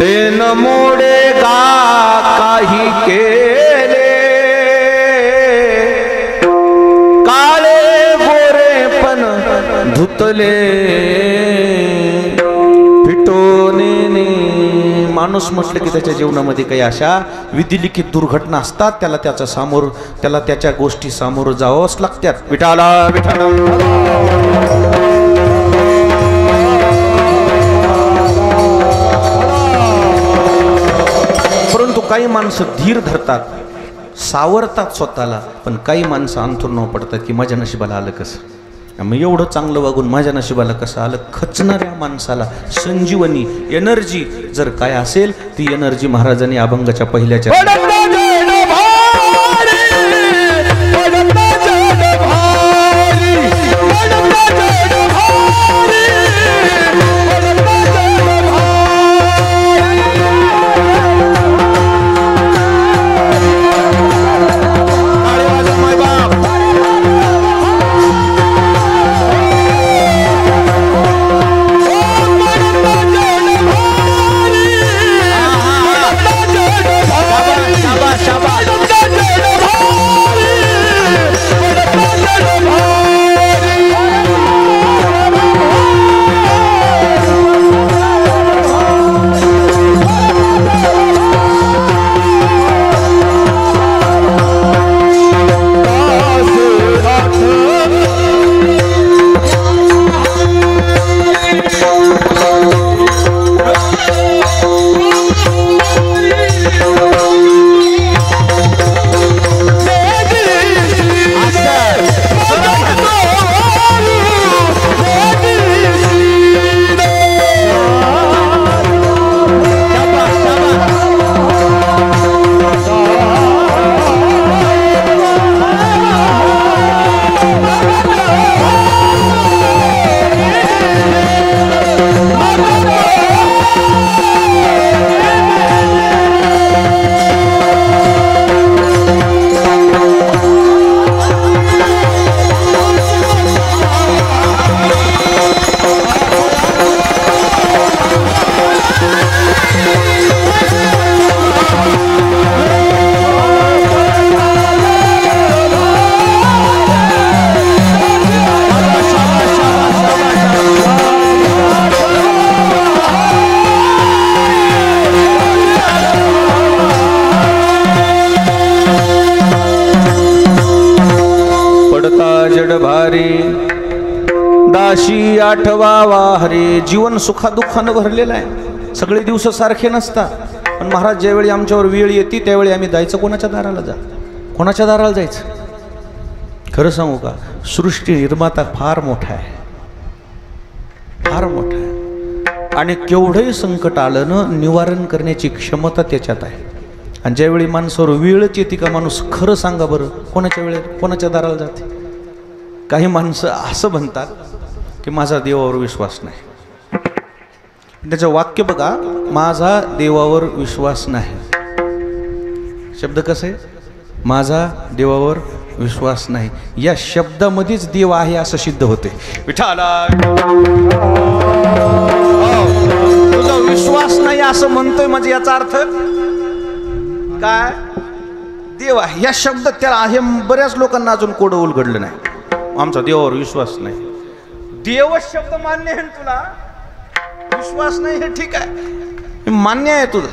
ते न मोडे गा काही केले, काळे गोरे पण धुतले फिटोने. माणूस म्हटलं की त्याच्या जीवनामध्ये काही अशा विधिलिखित दुर्घटना असतात, त्याला त्याच्या गोष्टी सामोरं जावंच लागतात. विठाला विठाला. परंतु काही माणसं धीर धरतात, सावरतात स्वतःला, पण काही माणसं अंथरुणावर पडतात की माझ्या नशिबाला आलं कसं, मग एवढं चांगलं वागून माझ्या नशिबाला कसं आलं. खचणाऱ्या माणसाला संजीवनी एनर्जी जर काय असेल, ती एनर्जी महाराजांनी अभंगाच्या पहिल्याच्या दाशी आठवावा हरे. जीवन सुखादुःखानं भरलेलं आहे, सगळे दिवस सारखे नसतात. पण महाराज ज्यावेळी आमच्यावर वेळ येते त्यावेळी आम्ही जायचं कोणाच्या दाराला कोणाच्या दाराला जायचं. खरं सांगू का, सृष्टी निर्माता फार मोठा आहे, फार मोठा आहे, आणि केवढंही संकट आलं ना निवारण करण्याची क्षमता त्याच्यात आहे. आणि ज्यावेळी माणसावर वेळच येते का माणूस खरं सांगा बरं कोणाच्या वेळेत कोणाच्या दाराला जाते. काही माणसं असं म्हणतात की माझा देवावर विश्वास नाही. त्याचं वाक्य बघा, माझा देवावर विश्वास नाही. शब्द कसं आहे? माझा देवावर विश्वास नाही. या शब्दामध्येच देव आहे असं सिद्ध होते. विठाला तुझा विश्वास नाही असं म्हणतोय म्हणजे याचा अर्थ काय? देव आहे या शब्द त्याला आहे. बऱ्याच लोकांना अजून कोडं उलगडलं नाही. आमचा देवावर विश्वास नाही. देव शब्द मान्य आहे तुला, विश्वास नाही हे ठीक आहे, मान्य आहे तुझं.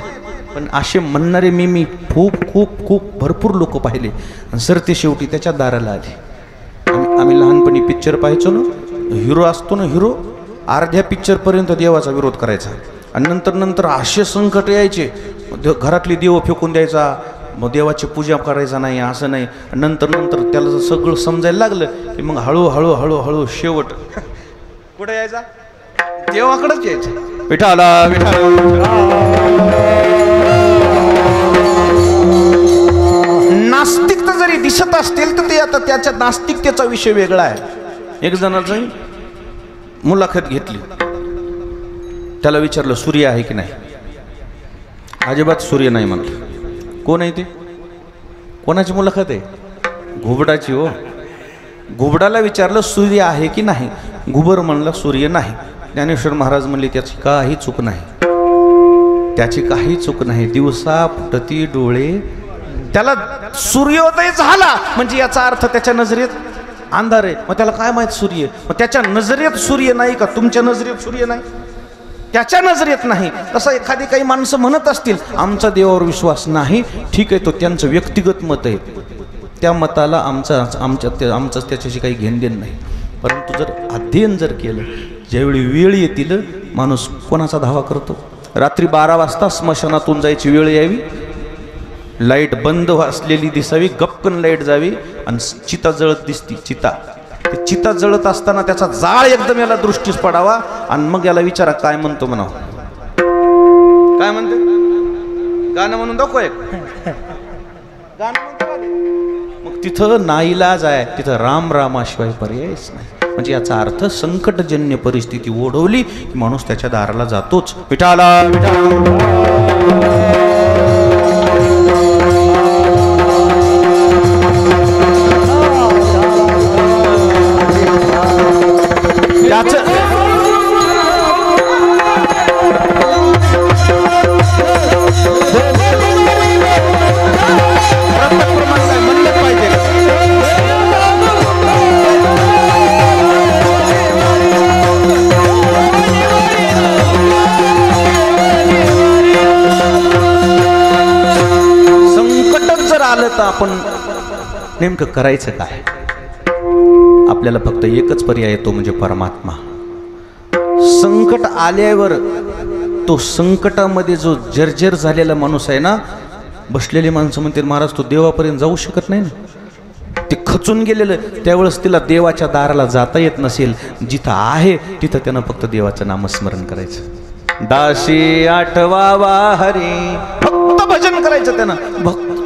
पण असे म्हणणारे मी खूप खूप खूप भरपूर लोक पाहिले. सर ते शेवटी त्याच्या दाराला आले. आम्ही लहानपणी पिक्चर पाहायचो ना, हिरो असतो ना, हिरो अर्ध्या पिक्चरपर्यंत देवाचा विरोध करायचा आणि नंतर असे संकट यायचे, घरातली देव फेकून द्यायचा, मग देवाची पूजा करायचा नाही असं नाही. नंतर त्याला सगळं समजायला लागलं की मग हळूहळू शेवट कुठे यायचा? देवाकडेच यायचं. विठाला नास्तिकता जरी दिसत असतील तर ते आता त्याच्या नास्तिकतेचा विषय वेगळा आहे. एक जणाची मुलाखत घेतली, त्याला विचारलं सूर्य आहे की नाही? अजिबात सूर्य नाही म्हणलं. कोण आहे ते? कोणाची मुलाखत आहे? घुबडाची. हो, घुबडाला विचारलं सूर्य आहे की नाही? घुबड म्हणलं सूर्य नाही. ज्ञानेश्वर महाराज म्हणले त्याची काही चूक नाही, त्याची काही चूक नाही. दिवसा फुटती डोळे, त्याला सूर्योदय झाला म्हणजे याचा अर्थ त्याच्या नजरेत अंधार आहे. मग त्याला काय माहित सूर्य? मग त्याच्या नजरेत सूर्य नाही का? तुमच्या नजरेत सूर्य नाही, त्याच्या नजरेत नाही. तसं एखादी काही माणसं म्हणत असतील आमचा देवावर विश्वास नाही, ठीक आहे, तो त्यांचं व्यक्तिगत मत आहे. त्या मताला आमचं त्याच्याशी काही घेणदेण नाही. परंतु जर अध्ययन जर केलं, ज्यावेळी वेळ येतील माणूस कोणाचा धावा करतो? रात्री 12 वाजता स्मशानातून जायची वेळ यावी, लाईट बंद असलेली दिसावी, गपकन लाईट जावी आणि चिता जळत दिसती. ते चिता जळत असताना त्याचा जाळ एकदम याला दृष्टीस पडावा आणि मग याला विचारा काय म्हणतो म्हणावं. काय म्हणते? गाणं म्हणून दाखव एक. गाणं म्हणतो. मग तिथं नाईलाज आहे, तिथं राम रामाशिवाय पर्यायच नाही. म्हणजे याचा अर्थ संकटजन्य परिस्थिती ओढवली की माणूस त्याच्या दाराला जातोच. विठाला आपण नेमकं करायचं काय? आपल्याला फक्त एकच पर्याय येतो म्हणजे परमात्मा. संकट आल्यावर तो संकटामध्ये जो जर्जर झालेला माणूस आहे ना, बसलेली माणसं म्हणते महाराज तो देवापर्यंत जाऊ शकत नाही ना, ते खचून गेलेलं. त्यावेळेस तिला देवाच्या दाराला जाता येत नसेल, जिथं आहे तिथं त्यानं फक्त देवाचं नामस्मरण करायचं. दासी आठवावा हरी, फक्त भजन करायचं त्यानं.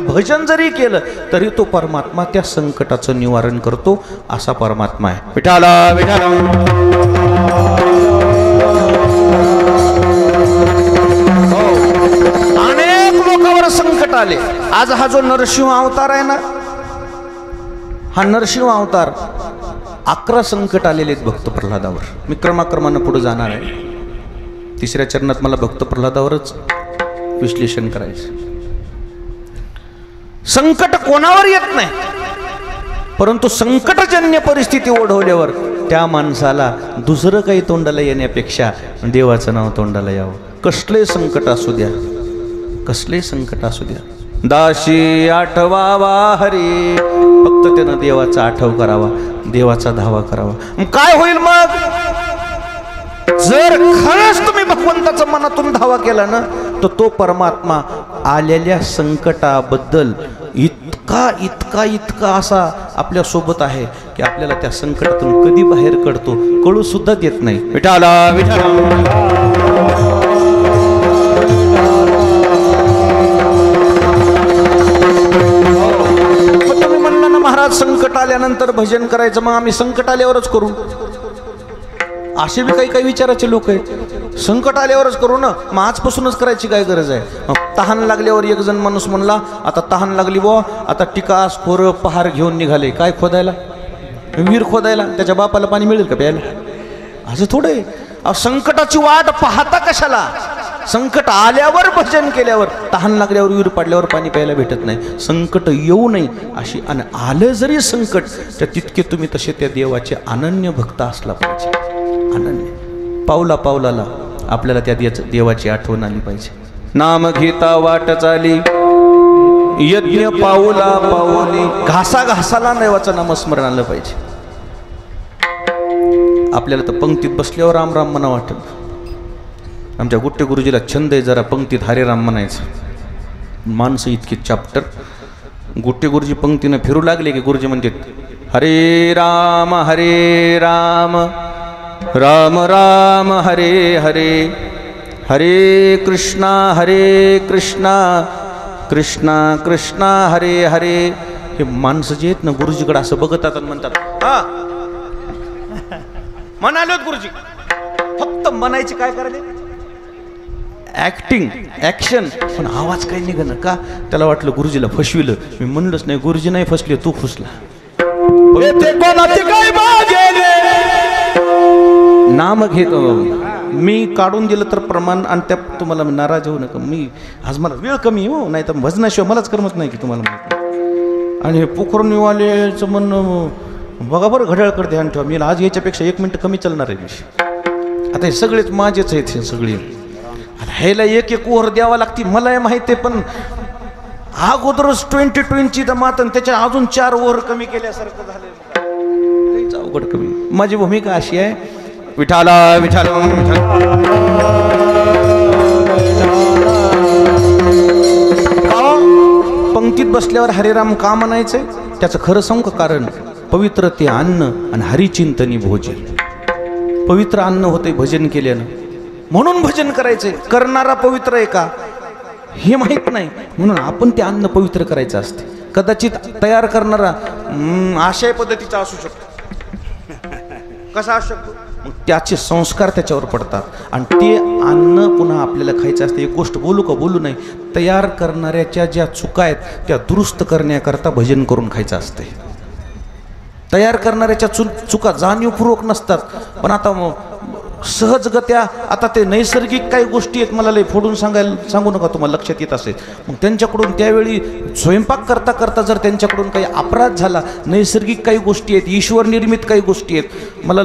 भजन जरी केलं तरी तो परमात्मा त्या संकटाचं निवारण करतो. असा परमात्मा आहे. विठाला विठाला. अनेक लोकांवर संकट आले. आज हा जो नरसिंह अवतार आहे ना, हा नरसिंह अवतार 11 संकट आलेले आहेत भक्त प्रल्हादावर. मी क्रमाक्रमानं पुढे जाणार आहे. 3ऱ्या चरणात मला भक्त प्रल्हादावरच विश्लेषण करायचं. संकट कोणावर येत नाही, परंतु संकटजन्य परिस्थिती ओढवल्यावर त्या माणसाला दुसरं काही तोंडाला येण्यापेक्षा देवाचं नाव तोंडाला यावं. कसले संकट असू द्या, कसले संकट असू द्या. दाशी आठवावा हरी, फक्त त्यानं देवाचा आठव करावा, देवाचा धावा करावा. काय होईल मग? जर खरंच तुम्ही भगवंताचा मनातून धावा केला ना, तर तो परमात्मा आलेल्या संकटाबद्दल इतका असा आपल्या सोबत आहे की आपल्याला त्या संकटातून कधी बाहेर काढतो कळू सुद्धा देत नाही. विठाला विठाला. मग तुम्ही म्हणला ना महाराज संकट आल्यानंतर भजन करायचं, मग आम्ही संकट आल्यावरच करू. असे बी काही विचाराचे लोक आहेत. संकट आल्यावरच करू ना, मग आजपासूनच करायची काय गरज आहे? मग तहान लागल्यावर एक जण माणूस म्हणला आता तहान लागली बुवा, आता टिकास खोरं पहार घेऊन निघाले काय खोदायला, विहीर खोदायला. त्याच्या बापाला पाणी मिळेल का प्यायला? असं थोडं आहे. संकटाची वाट पाहता कशाला? संकट आल्यावर भजन केल्यावर, तहान लागल्यावर विहीर पाडल्यावर पाणी प्यायला भेटत नाही. संकट येऊ नये अशी, आणि आलं जरी संकट तर तितके तुम्ही तसे त्या देवाचे अनन्य भक्त असला पाहिजे. अनन्य पावला पावलाला आपल्याला त्या देवाची आठवण आली पाहिजे. नाम घेता वाट चाली यज्ञ पाऊला पाऊली, घासा घासाला देवाचं नामस्मरण आलं पाहिजे. आपल्याला तर पंक्तीत बसल्यावर राम राम म्हणा वाटत. आमच्या गुट्टे गुरुजीला छंद आहे जरा पंक्तीत हरे राम म्हणायचं. माणसं इतकी चॅप्टर. गुट्टे गुरुजी पंक्तीनं फिरू लागले की गुरुजी म्हणतात हरे राम राम राम हरे हरे, हरे कृष्णा कृष्णा कृष्णा हरे हरे. हे माणसं जे आहेत ना गुरुजीकडे असं बघतात आणि म्हणतात हा म्हणाले गुरुजी, फक्त म्हणायची काय करायचे, ऍक्टिंग ऍक्शन, पण आवाज काही निघाला का? त्याला वाटलं गुरुजीला फसविलं. मी म्हणलंच नाही, गुरुजी नाही फसले, तू फसला. नाम घेतो मी काढून दिलं तर प्रमाण, आणि त्या तुम्हाला नाराज होऊ नका. मी आज मला वेळ कमी हो, नाही तर भजनाशिवाय मलाच करमत नाही की तुम्हाला माहिती. आणि हे पोखरणीवालेचं म्हणणं बघा बरं, घड्याळकडे ध्यान ठेवा. मी आज याच्यापेक्षा 1 मिनिट कमी चालणार आहे मी. आता हे सगळेच माझेच आहेत हे सगळे. ह्याला एक एक ओव्हर द्यावा लागते मला हे माहिती आहे, पण अगोदरच 20-20 जमात आणि त्याच्या अजून 4 ओव्हर कमी केल्यासारखं झालं. अवघड कमी. माझी भूमिका अशी आहे, विठाला विठाला पंक्तीत बसल्यावर हरिराम का म्हणायचंय त्याचं खरं सांगू का? कारण पवित्र ते अन्न आणि हरिचिंतनी भोजन. पवित्र अन्न होते भजन केल्यानं, म्हणून भजन करायचंय. करणारा पवित्र आहे का हे माहित नाही, म्हणून आपण ते अन्न पवित्र करायचं असते. कदाचित तयार करणारा आशय पद्धतीचा असू शकतो. कसा असू शकतो? मग त्याचे संस्कार त्याच्यावर पडतात आणि ते अन्न पुन्हा आपल्याला खायचं असतं. एक गोष्ट बोलू का बोलू नाही, तयार करणाऱ्याच्या ज्या चुका आहेत त्या दुरुस्त करण्याकरता भजन करून खायचं असते. तयार करणाऱ्याच्या चुका जाणीवपूर्वक नसतात, पण आता सहजगत्या आता ते नैसर्गिक काही गोष्टी आहेत, मला लय फोडून सांगू नका, तुम्हाला लक्षात येत असेल. मग त्यांच्याकडून त्यावेळी स्वयंपाक करता करता जर त्यांच्याकडून काही अपराध झाला, नैसर्गिक काही गोष्टी आहेत, ईश्वर निर्मित काही गोष्टी आहेत, मला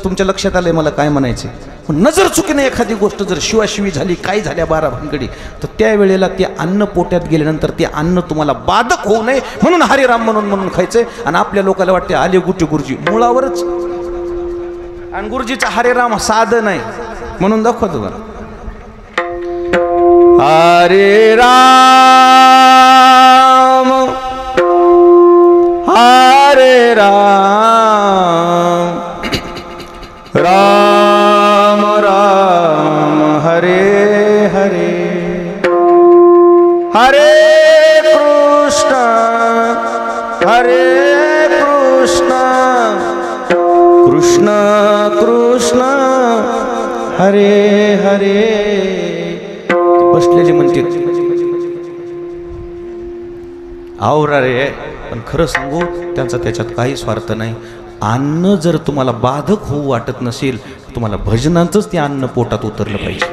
तुमच्या लक्षात आलंय मला काय म्हणायचे. नजर चुकीने एखादी गोष्ट जर शिवाशिवी झाली, काय झाल्या 12 भानगडी, तर त्यावेळेला ते अन्न पोट्यात गेल्यानंतर ते अन्न तुम्हाला बाधक होऊ नये म्हणून हरिराम म्हणून खायचंय. आणि आपल्या लोकांना वाटते आले गुट्टे गुरुजी मुळावरच, आणि गुरुजीचा हरिराम साधं नाही म्हणून दाखवतो जरा. हरे राम राम राम हरे हरे, हरे कृष्ण कृष्ण कृष्ण हरे हरे. बसलेले म्हणते आवरा रे, पण खरं सांगू त्यांचा त्याच्यात काही स्वार्थ नाही. अन्न जर तुम्हाला बाधक होऊ वाटत नसेल, तुम्हाला भजनाचंच ते अन्न पोटात उतरलं पाहिजे.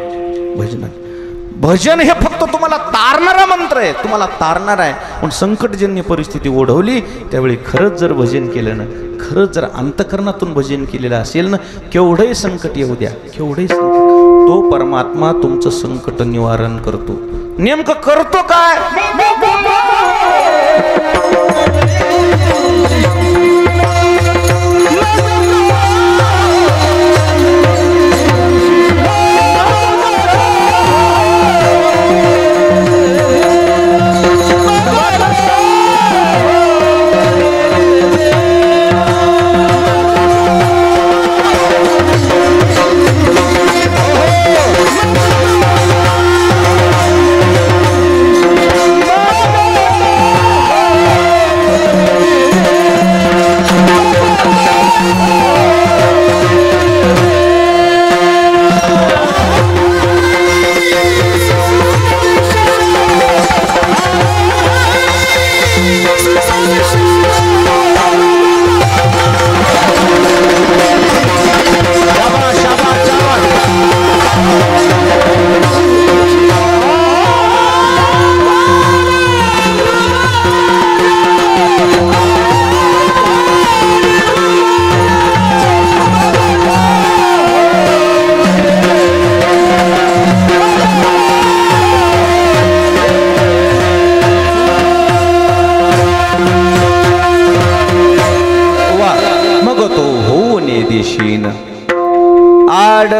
भजन हे फक्त तुम्हाला तारणारा मंत्र आहे, तुम्हाला तारणार आहे. पण संकटजन्य परिस्थिती ओढवली त्यावेळी खरंच जर भजन केलं ना, खरंच जर अंतकरणातून भजन केलेलं असेल ना, केवढंही संकट येऊ द्या, केवढंही संकट, तो परमात्मा तुमचं संकट निवारण करतो. नेमकं करतो काय?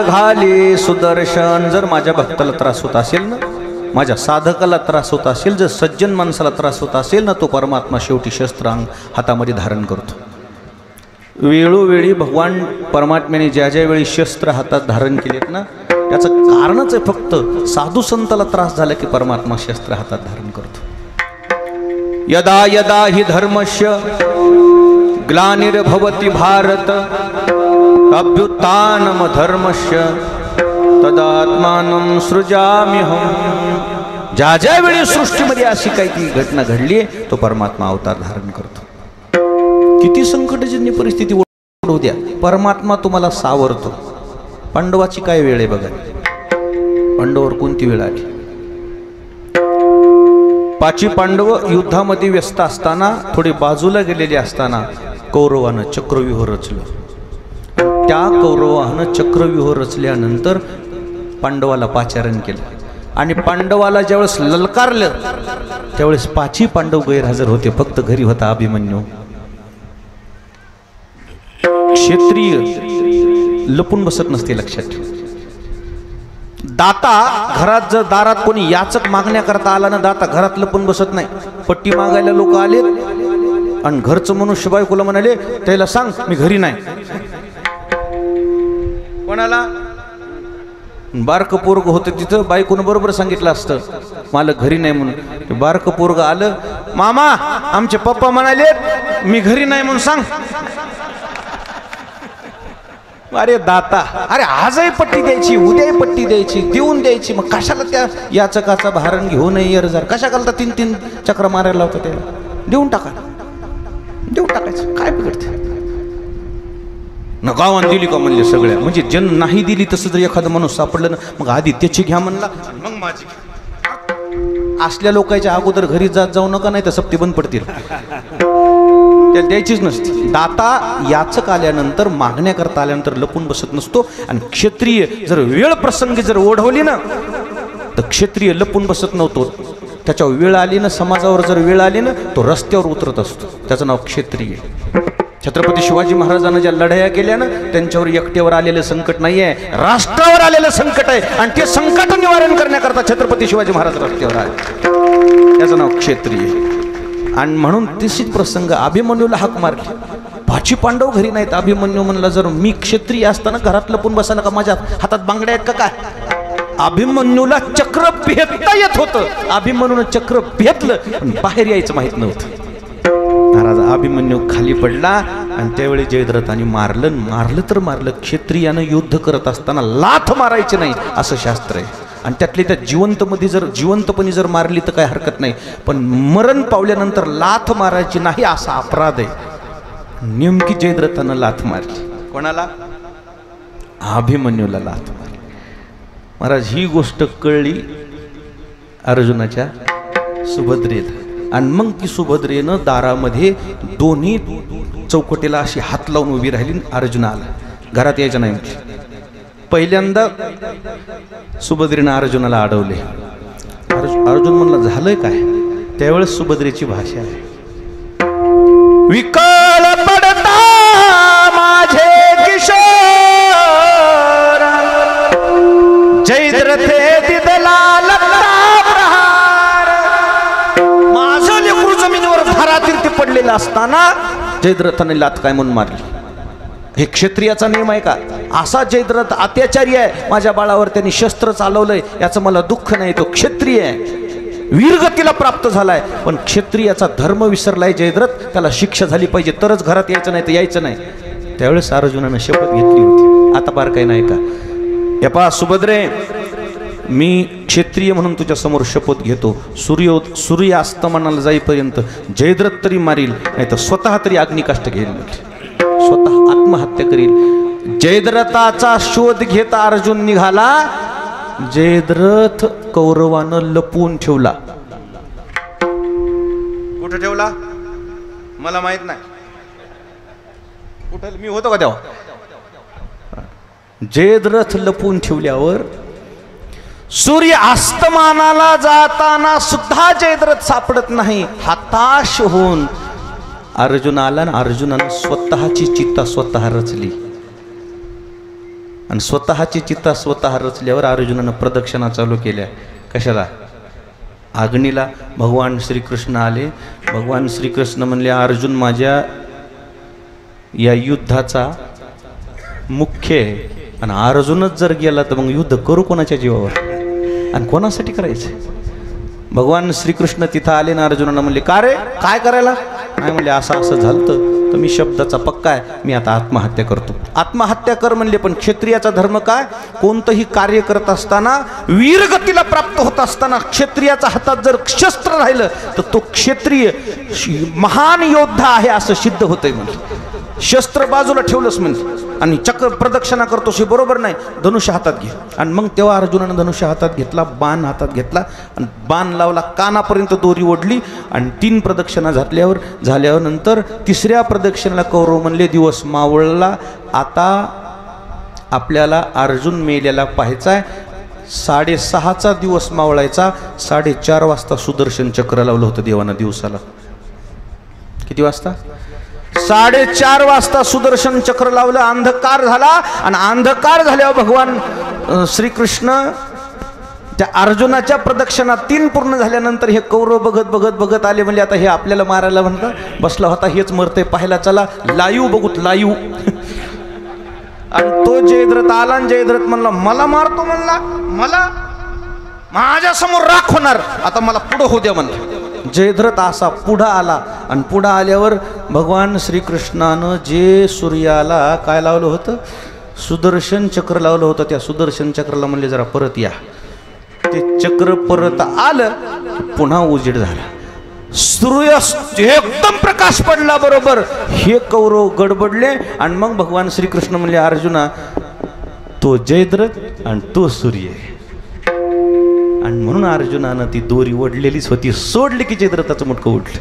घाले सुदर्शन. जर माझ्या भक्ताला त्रास होत असेल ना, माझ्या साधकाला त्रास होत असेल, जर सज्जन माणसाला त्रास होत असेल ना, तो परमात्मा शेवटी शस्त्रांग हातामध्ये धारण करतो. वेळोवेळी भगवान परमात्म्याने ज्या ज्या वेळी शस्त्र हातात धारण केलेत ना, त्याचं कारणच आहे फक्त साधू संताला त्रास झाला की परमात्मा शस्त्र हातात धारण करतो. यदा यदा हि धर्मस्य ग्लानिर्भवति भारत अभ्युत्थानम धर्मस्य तदात्मानं सृजाम्यहम्. ज्या ज्या वेळी सृष्टीमध्ये अशी काही घटना घडली तो परमात्मा अवतार धारण करतो. किती संकटजन्य परिस्थिती ओढू द्या, परमात्मा तुम्हाला सावरतो. पांडवाची काय वेळ आहे बघा, पांडवावर कोणती वेळ आली. पाची पांडव युद्धामध्ये व्यस्त असताना, थोडे बाजूला गेलेले असताना कौरवानं चक्रव्यूह रचलं. त्या कौरवानं चक्रव्यूह रचल्यानंतर पांडवाला पाचारण केलं आणि पांडवाला ज्यावेळेस ललकारलं त्यावेळेस पाची पांडव गैरहजर होते, फक्त घरी होता अभिमन्यू. क्षत्रिय लपून बसत नसते, लक्षात ठेव. दाता घरात जर दारात कोणी याचक मागण्याकरता आला ना, दाता घरात लपून बसत नाही. पट्टी मागायला लोक आले आणि घरचं मनुष्य बायकोला म्हणाले त्याला सांग मी घरी नाही. कोणाला बारकं पोरग होतं तिथं, बायकोनं बरोबर सांगितलं असतं मला घरी नाही म्हणून. बारकं पोरग आलं, मामा आमचे पप्पा म्हणाले मी घरी नाही म्हणून सांग. अरे दाता, अरे आजही पट्टी द्यायची, उद्याही पट्टी द्यायची, देऊन द्यायची, मग कशाला त्या याचकाचा भारण घेऊ नये जर कशा घालता 3-3 चक्र मारायला होतं त्याला. देऊन टाका, देऊन टाकायचं, काय बिघडते ना. गावान दिली का म्हणले सगळ्या, म्हणजे जन नाही दिली तसं जर एखादं माणूस सापडलं ना, मग आधी त्याची घ्या म्हणला मग माझी घ्या. असल्या लोकांच्या अगोदर घरी जाऊ नका, नाही तर सप्ती बंद पडतील. त्याला द्यायचीच नसते. दाता याचक आल्यानंतर, मागण्याकरता आल्यानंतर लपून बसत नसतो. आणि क्षत्रिय जर वेळ प्रसंगी जर ओढवली ना तर क्षत्रिय लपून बसत नव्हतो. त्याच्यावर वेळ आली ना, समाजावर जर वेळ आली ना, तो रस्त्यावर उतरत असतो. त्याचं नाव क्षत्रिय. छत्रपती शिवाजी महाराजांना ज्या लढाया केल्या ना, त्यांच्यावर एकट्यावर आलेलं संकट नाही आहे, राष्ट्रावर आलेलं संकट आहे. आणि ते संकट निवारण करण्याकरता छत्रपती शिवाजी महाराज रस्त्यावर आले. त्याचं नाव क्षत्रिय. आणि म्हणून तिसरीच प्रसंग अभिमन्यूला हाक मारली. पाची पांडव घरी नाहीत. अभिमन्यू म्हणला जर मी क्षत्रिय असताना घरात लपून बसायला का, माझ्या हातात बांगड्या आहेत का काय. अभिमन्यूला चक्र भेदता येत होतं. अभिमन्यूनं चक्र भेदलं पण बाहेर यायचं माहित नव्हतं. महाराज अभिमन्यू खाली पडला आणि त्यावेळी जयद्रथाने मारलं तर मारलं. क्षत्रियानं युद्ध करत असताना लाथ मारायची नाही असं शास्त्र आहे. आणि त्यातली त्या जिवंतपणी जर मारली तर काय हरकत नाही, पण मरण पावल्यानंतर लाथ मारायची नाही असा अपराध आहे. नेमकी जयद्रथानं लाथ मारली. कोणाला? अभिमन्यूला लाथ मारली. महाराज ही गोष्ट कळली अर्जुनाच्या सुभद्रेला. आणि मग ती सुभद्रेनं दारामध्ये दोन्ही चौकटीला अशी हात लावून उभी राहिली. अर्जुन आला, घरात यायचं नाही. पहिल्यांदा सुभद्रेनं अर्जुनाला अडवले. अर्जुन म्हणला झालंय काय. त्यावेळेस सुभद्रेची भाषा आहे, विकल पडता माझे किशोर जयद्रथे दिदला प्रहार. माझं लेकरू जमिनीवर भारातीर्थी पडलेलं असताना जयद्रथाने लाथ काय म्हणून मारली. हे क्षत्रियाचा नियम आहे का. असा जयद्रथ अत्याचारी आहे, माझ्या बाळावर त्यांनी शस्त्र चालवलंय याचं मला दुःख नाही. तो क्षत्रिय आहे, वीरगतीला प्राप्त झालाय, पण क्षत्रियाचा धर्म विसरलाय जयद्रथ, त्याला शिक्षा झाली पाहिजे, तरच घरात यायचं नाही तर यायचं नाही. त्यावेळेस अर्जुनानं शपथ घेतली होती. आता बार काही नाही का. या पहा सुभद्रे, मी क्षत्रिय म्हणून तुझ्या समोर शपथ घेतो, सूर्यास्तमनाला जाईपर्यंत जयद्रथ तरी मारील, नाही तर स्वतः तरी अग्निकाष्ट घेईल, स्वतः आत्महत्या करील. जयद्रथाचा शोध घेता अर्जुन निघाला. जयद्रथ कौरवानं लपवून ठेवला. कुठे ठेवला मला माहित नाही. कुठे मी होतो का तेव्हा. जयद्रथ लपवून ठेवल्यावर सूर्य अस्तमानाला जाताना सुद्धा जयद्रथ सापडत नाही. हताश होऊन अर्जुन आला. अर्जुनानं स्वतःची चित्ता स्वतः रचली. आणि स्वतःची चिता स्वतः रचल्यावर अर्जुनानं प्रदक्षिणा चालू केल्या. कशाला? अग्नीला. भगवान श्रीकृष्ण आले. भगवान श्रीकृष्ण म्हणले, अर्जुन माझ्या या युद्धाचा मुख्य आहे, आणि अर्जुनच जर गेला तर मग युद्ध करू कोणाच्या जीवावर आणि कोणासाठी करायचं? भगवान श्रीकृष्ण तिथं आले ना अर्जुनानं म्हणले, का रे काय करायला? नाही म्हणले, असं असं झालं तर मी शब्दाचा पक्का आहे, मी आता आत्महत्या करतो. आत्महत्या कर म्हणले, पण क्षत्रियाचा धर्म काय? कोणतंही कार्य करत असताना, वीरगतीला प्राप्त होत असताना क्षत्रियाच्या हातात जर शस्त्र राहिलं तर तो क्षत्रिय महान योद्धा आहे असं सिद्ध होतंय. म्हणजे शस्त्र बाजूला ठेवलंच म्हणजे आणि चक्र प्रदक्षिणा करतो हे बरोबर नाही. धनुष्य हातात घे. आणि मग तेव्हा अर्जुनानं धनुष्य हातात घेतला, बाण हातात घेतला आणि बाण लावला, कानापर्यंत दोरी ओढली आणि 3 प्रदक्षिणा झाल्यावर नंतर 3ऱ्या प्रदक्षिणेला कौरव म्हणले, दिवस मावळला, आता आपल्याला अर्जुन मेलेला पाहायचा. 6:30चा दिवस मावळायचा. 4:30 वाजता सुदर्शन चक्र लावलं होतं देवानं दिवसाला. किती वाजता? 4:30 वाजता सुदर्शन चक्र लावलं. अंधकार झाला आणि अंधकार झाल्यावर भगवान श्रीकृष्ण त्या अर्जुनाच्या प्रदक्षिणा 3 पूर्ण झाल्यानंतर हे कौरव बघत आले. म्हणजे आता हे आपल्याला मारायला म्हणतं बसला होता, हेच मरते, पाहायला चला, लाईव्ह बघूत, लाईव्ह. आणि तो जयद्रथ आला आणि जयद्रथ म्हणला, मला मारतो म्हणला, मला माझ्या समोर राख होणार, आता मला पुढं होऊ द्या म्हणलं. जयद्रथ असा पुढं आला आणि पुढं आल्यावर भगवान श्रीकृष्णानं जे सूर्याला काय लावलं होतं? सुदर्शन चक्र लावलं होतं. त्या सुदर्शन चक्राला म्हणले, जरा परत या. ते चक्र परत आलं, पुन्हा उजेड झाला. सूर्य एकदम प्रकाश पडला बरोबर. हे कौरव गडबडले आणि मग भगवान श्रीकृष्ण म्हणले, अर्जुना तो जयद्रथ आणि तो सूर्य. आणि म्हणून अर्जुनानं ती दोरी ओढलेलीच होती, सोडली की जयद्रथाचं मुंडकं उडलं.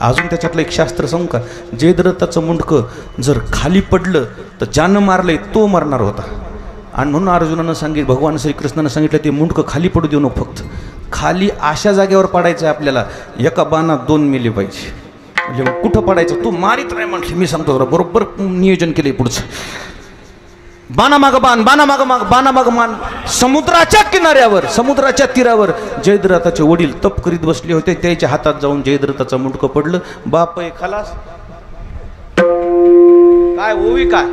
अजून त्याच्यातलं एक शास्त्र सांगू का? जयद्रथाचं मुंडकं जर खाली पडलं तर ज्यानं मारलंय तो मरणार होता. आणि म्हणून अर्जुनानं सांगितलं, भगवान श्रीकृष्णानं सांगितलं, ते मुंडकं खाली पडू देऊ नको, फक्त खाली अशा जागेवर पडायचं आहे आपल्याला, एका बाणात 2 मेले पाहिजे. म्हणजे मग कुठं पडायचं? तू मारित नाही म्हटलं, मी सांगतो बरोबर नियोजन केलंय पुढचं. बाणामाग बाण, बाणामाग मान. समुद्राच्या किनाऱ्यावर, समुद्राच्या तीरावर जयद्रथाचे वडील तप करीत बसले होते. त्याच्या हातात जाऊन जयद्रथाचं मुंडकं पडलं. बाप आहे खलास. काय ओवी काय?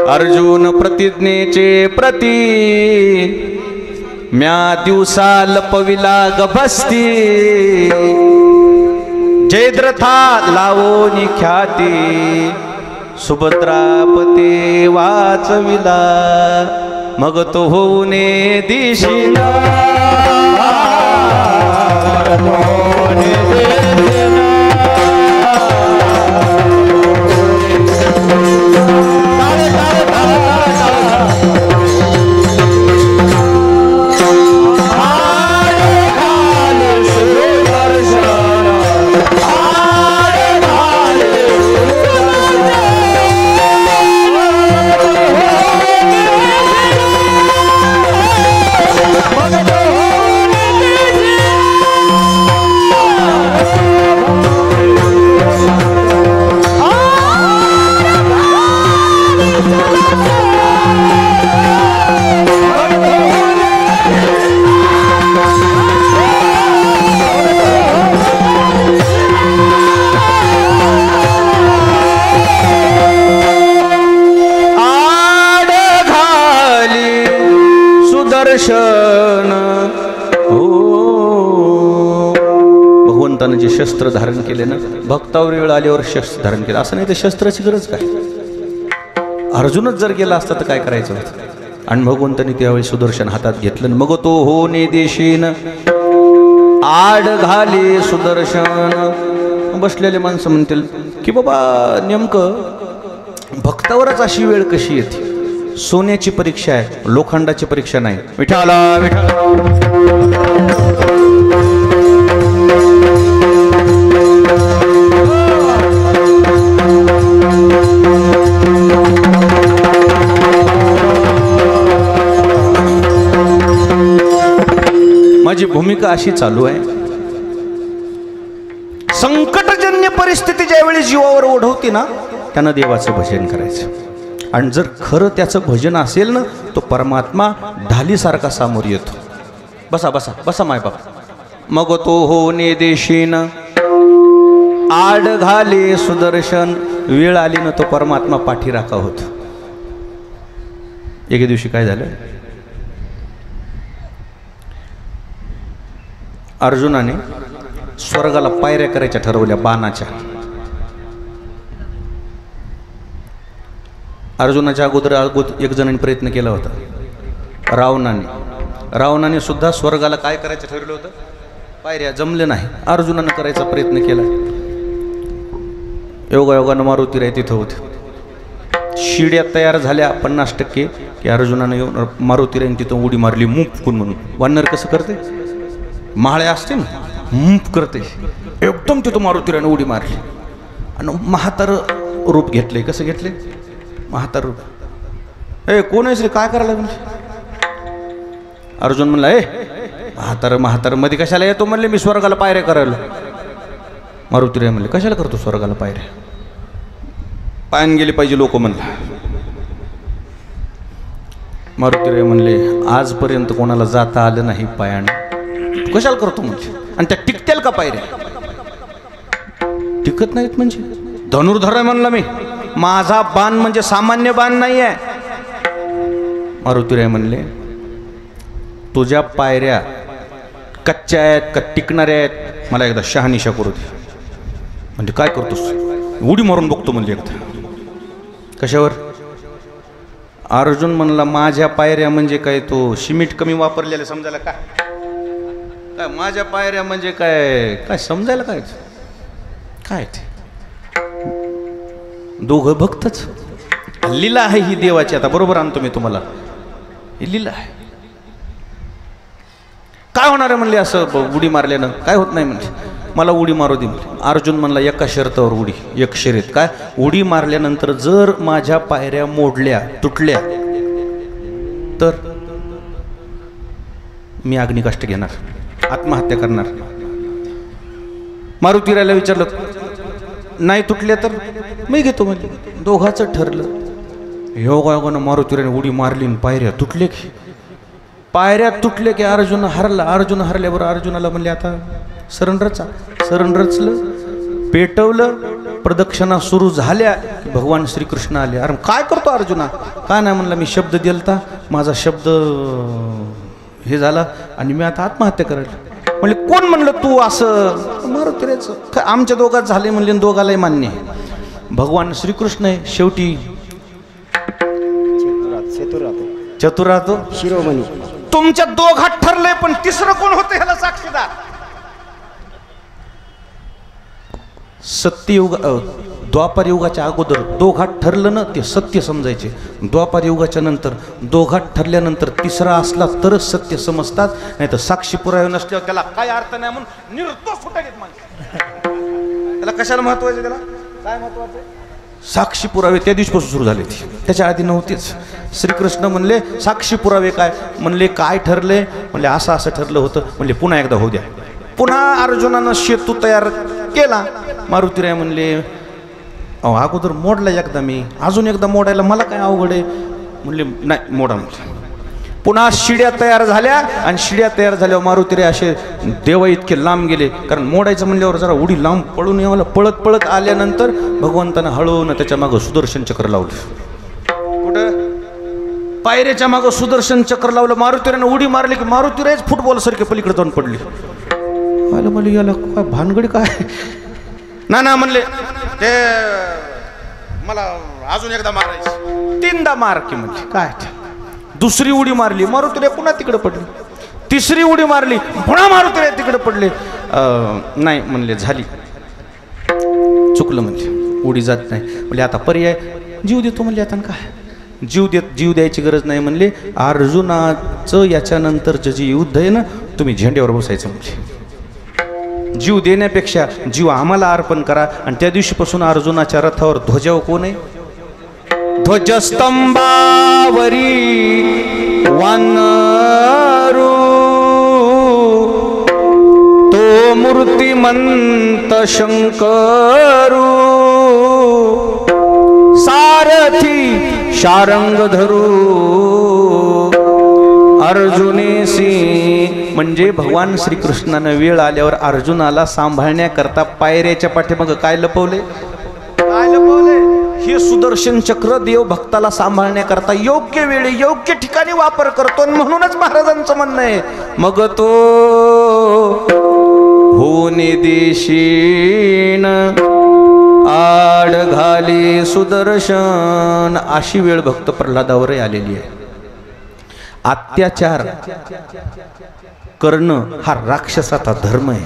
अर्जुन प्रतिज्ञेचे प्रती म्या दिवसा लपविला गभस्ती. जयद्रथा लावोनी ख्याती सुभद्रापते वाचविला. मग तो होऊने दिशिना. भगवंतानं जे शस्त्र धारण केले ना, भक्तावर वेळ आल्यावर शस्त्र धारण केलं. असं नाही तर शस्त्राची गरज काय? अर्जुनच जर गेला असता तर काय करायचं होतं? आणि भगवंतांनी त्यावेळी सुदर्शन हातात घेतलं. मग तो होने देशीन आड घाले सुदर्शन. बसलेले माणसं म्हणतील की बाबा नेमकं भक्तावरच अशी वेळ कशी येते? सोन्याची परीक्षा आहे, लोखंडाची परीक्षा नाही. विठाला माझी भूमिका अशी चालू आहे. संकटजन्य परिस्थिती ज्यावेळी जीवावर ओढवते ना, त्यानं देवाचं भजन करायचं. आणि जर खरं त्याचं भजन असेल ना तो परमात्मा ढालीसारखा समोर येतो. बसा बसा बसा मायबाप. मग तो होणे देशीन आड घाले सुदर्शन, वेळ आली ना तो परमात्मा पाठीराखा होतो. एके दिवशी काय झालं, अर्जुनाने स्वर्गाला पायऱ्या करायच्या ठरवल्या बाणाच्या. अर्जुनाच्या अगोदर एक जणांनी प्रयत्न केला होता, रावणाने सुद्धा स्वर्गाला काय करायचं ठरवलं होतं, पायऱ्या. जमले नाही. अर्जुनानं करायचा प्रयत्न केला. योगायोगानं मारुतीराय तिथं होते. शिड्या तयार झाल्या 50% की अर्जुनानं येऊन मारुतीरायने तिथं उडी मारली मुंफकून म्हणून. वानर कसं करते, माळ्या असते ना, मुंफ करते. एकदम तिथं मारुतीरायने उडी मारली आणि म्हातार रूप घेतले. कसं घेतले, म्हातार रूप. ए कोण आहेस रे, काय करायला म्हणजे. अर्जुन म्हणला, ए म्हातार मध्ये कशाला येतो म्हणले, मी स्वर्गाला पायऱ्या करायला. मारुतीराय म्हणले, कशाला करतो स्वर्गाला पायऱ्या, पायन गेले पाहिजे लोक म्हणला. मारुतीराय म्हणले, आजपर्यंत कोणाला जाता आलं नाही पायानं, कशाला करतो म्हणजे. आणि त्या टिकतील का पायऱ्या, टिकत नाहीत म्हणजे. धनुर्धर आहे म्हणला मी, माझा बाण म्हणजे सामान्य बाण नाही आहे. मारुतीराय म्हणले, तुझ्या पायऱ्या कच्च्या आहेत का टिकणाऱ्या आहेत, मला एकदा शहानिशा करू दे. म्हणजे काय करतोस, उडी मारून बघतो म्हणजे एकदा. कशावर. अर्जुन म्हणला, माझ्या पायऱ्या म्हणजे काय, तो सिमेंट कमी वापरलेलं समजायला काय, काय माझ्या पायऱ्या म्हणजे काय, काय समजायला काय काय ते. दोघं भक्तच. लीला आहे ही देवाची. आता बरोबर आणतो मी तुम्हाला, ही लीला आहे. काय होणार आहे म्हणले, असं उडी मारल्यानं काय होत नाही म्हणजे, मला उडी मारू दे. अर्जुन म्हणला, एका शर्तावर उडी, एक शर्यत. काय, उडी मारल्यानंतर जर माझ्या पायऱ्या मोडल्या तुटल्या तर मी अग्निकष्ट घेणार, आत्महत्या करणार. मारुतीरायला विचारलं, नाही तुटल्या तर मी घेतो म्हणजे. दोघाचं ठरलं. योगायोगानं मारुतीरायने उडी मारली आणि पायऱ्या तुटले की, पायऱ्या तुटले की अर्जुन हरला. अर्जुन हरल्याबरोबर अर्जुनाला म्हणले, आता सरण रचलं, पेटवलं. प्रदक्षिणा सुरू झाल्या की भगवान श्रीकृष्ण आले. अरे काय करतो अर्जुना, काय नाही म्हणला, मी शब्द दिलता, माझा शब्द हे झाला आणि मी आता आत्महत्या करायला. म्हणले, कोण म्हणलं तू असं. मारुतीरायचं, आमच्या दोघात झाले म्हणले, दोघालाही मान्य आहे. भगवान श्रीकृष्ण आहे शेवटी, चतुर राहतो शिरोमणी. तुमच्या दोघात ठरलंय, पण तिसरं कोण होतं ह्याला साक्षीदार. सत्ययुग द्वापार युगाच्या अगोदर दोघात ठरलं ना ते सत्य समजायचे. द्वापार युगाच्या नंतर दोघात ठरल्यानंतर तिसरा असला तरच सत्य समजतात, नाही तर साक्षी पुरावे नसल्यावर त्याला काय अर्थ नाही म्हणून निर्दोष सुटायचे माणसं. त्याला कशाला महत्वाचं, त्याला काय महत्वाचं, साक्षी पुरावे. त्या दिवशीपासून सुरू झाले ती, त्याच्या आधी नव्हतेच. श्रीकृष्ण म्हणले, साक्षी पुरावे काय म्हणले, काय ठरले म्हणले, असं असं ठरलं होतं म्हणले, पुन्हा एकदा होऊ द्या. पुन्हा अर्जुनानं सेतू तयार केला. मारुतीराय म्हणले, अहो अगोदर मोडला एकदा मी, अजून एकदा मोडायला मला काय अवघड आहे म्हणले, नाही मोडा म्हणले. पुन्हा शिड्या तयार झाल्या आणि शिड्या तयार झाल्यावर मारुतीराय असे देव इतके लांब गेले, कारण मोडायचं म्हणल्यावर जरा उडी लांब पळून यावं. पळत पळत आल्यानंतर भगवंतानं हळून त्याच्या मागं सुदर्शन चक्र लावलं. कुठं, पायऱ्याच्या मागं सुदर्शन चक्र लावलं. मारुतीरायनं उडी मारली की मारुतीरायच फुटबॉल सारखे पलीकडे जाऊन पडली. म्हणले, याला काय भानगडी काय. ना म्हणले, ते मला अजून एकदा मारायचं. 3दा मार की म्हणजे काय. दुसरी उडी मारली, मारुतीराय पुन्हा तिकडे पडली. तिसरी उडी मारली, पुन्हा मारुतीराय तिकडे पडले. नाही म्हणले, झाली, चुकलं म्हणले, उडी जात नाही म्हणले. आता पर्याय जीव देतो म्हणले. आता काय जीव द्यायची गरज नाही म्हणले. अर्जुनाचं याच्यानंतरचं जे युद्ध आहे ना, तुम्ही झेंड्यावर बसायचं म्हणले. जीव देण्यापेक्षा जीव आम्हाला अर्पण करा. आणि त्या दिवशीपासून अर्जुनाच्या रथावर ध्वजाव कोण आहे, ध्वजस्तंभावरी वानरू, तो मूर्तिमंत शंकरू, सारथी शारंग धरू अर्जुनेसी, म्हणजे भगवान श्रीकृष्णानं वेळ आल्यावर अर्जुनाला सांभाळण्याकरता पायऱ्याच्या पाठीमागं काय लपवले? हे सुदर्शन चक्र देव भक्ताला सांभाळण्याकरता योग्य वेळी योग्य ठिकाणी वापर करतो. म्हणूनच महाराजांचं म्हणणं आहे, मग तो होने देशीन आड घाली सुदर्शन. अशी वेळ भक्त प्रल्हादावरही आलेली आहे. अत्याचार करणं हा राक्षसाचा धर्म आहे,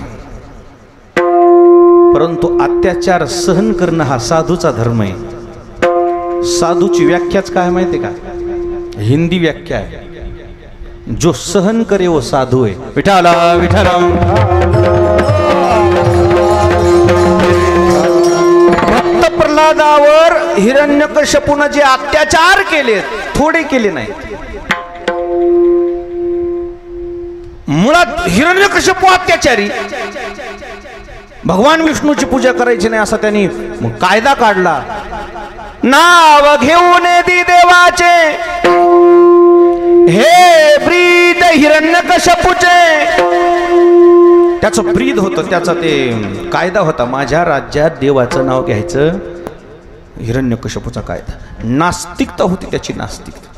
परंतु अत्याचार सहन करणं हा साधूचा धर्म आहे. साधूची व्याख्याच काय माहिती का? हिंदी व्याख्या आहे, जो सहन करे वो साधू आहे. विठाला विठाला. भक्त प्रल्हादावर हिरण्यकश्यपूने जे अत्याचार केले थोडे केले नाही. मुळात हिरण्यकश्यपू अत्याचारी, भगवान विष्णूची पूजा करायची नाही असा त्यांनी कायदा काढला. नाव घेऊन दी देवाचे हे ब्रीद हिरण्यकश्यपूचे. त्याचं ब्रीद होतं, त्याचा ते कायदा होता, माझ्या राज्यात देवाचं नाव घ्यायचं. हिरण्यकश्यपूचा कायदा. नास्तिकता होती त्याची, नास्तिकता.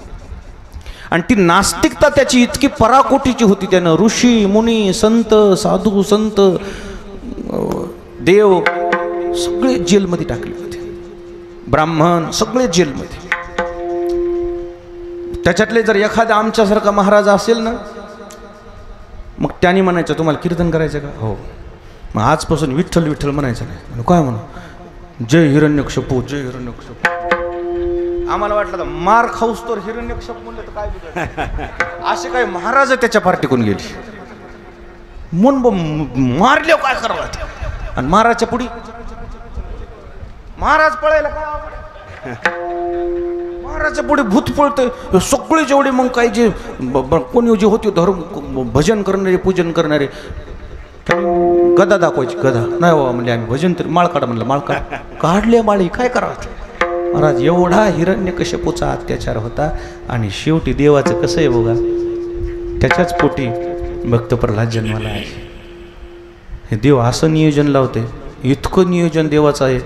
आणि ती नास्तिकता त्याची इतकी पराकोटीची होती, त्यानं ऋषी मुनी संत साधू संत देव सगळे जेलमध्ये टाकले होते. ब्राह्मण सगळे जेलमध्ये. त्याच्यातले जर एखादा आमच्यासारखा महाराज असेल ना, मग त्यांनी म्हणायचं तुम्हाला कीर्तन करायचं का? हो. मग आजपासून विठ्ठल विठ्ठल म्हणायचं नाही. काय म्हणू? जय हिरण्यकश्यपू जय हिरण्यकश्यपू. आम्हाला वाटलं मार खाऊस तर हिरण्यकश्यप म्हणलं तर काय बिघडलं. असे काही महाराज त्याच्या पार्टीकडून गेली. मारले काय करावं. आणि महाराजच्या पुढी महाराज पळायला काय? महाराजच्या पुढे भूत पळतंय. सगळे जेवढे मग काही जे कोणी जे होते धर्म भजन करणारे पूजन करणारे, गदा दाखवायची. गदा नाही बाबा म्हणजे आम्ही भजन तरी माळ काढा म्हणलं. माळ काढले माळी काय करावं. महाराज एवढा हिरण्यकश्यपूचा अत्याचार होता. आणि शेवटी देवाचं कसं आहे बघा, त्याच्याच पोटी भक्त प्रल्हाद जन्माला आहे. हे देव असं नियोजन लावते, इतकं नियोजन देवाचं आहे.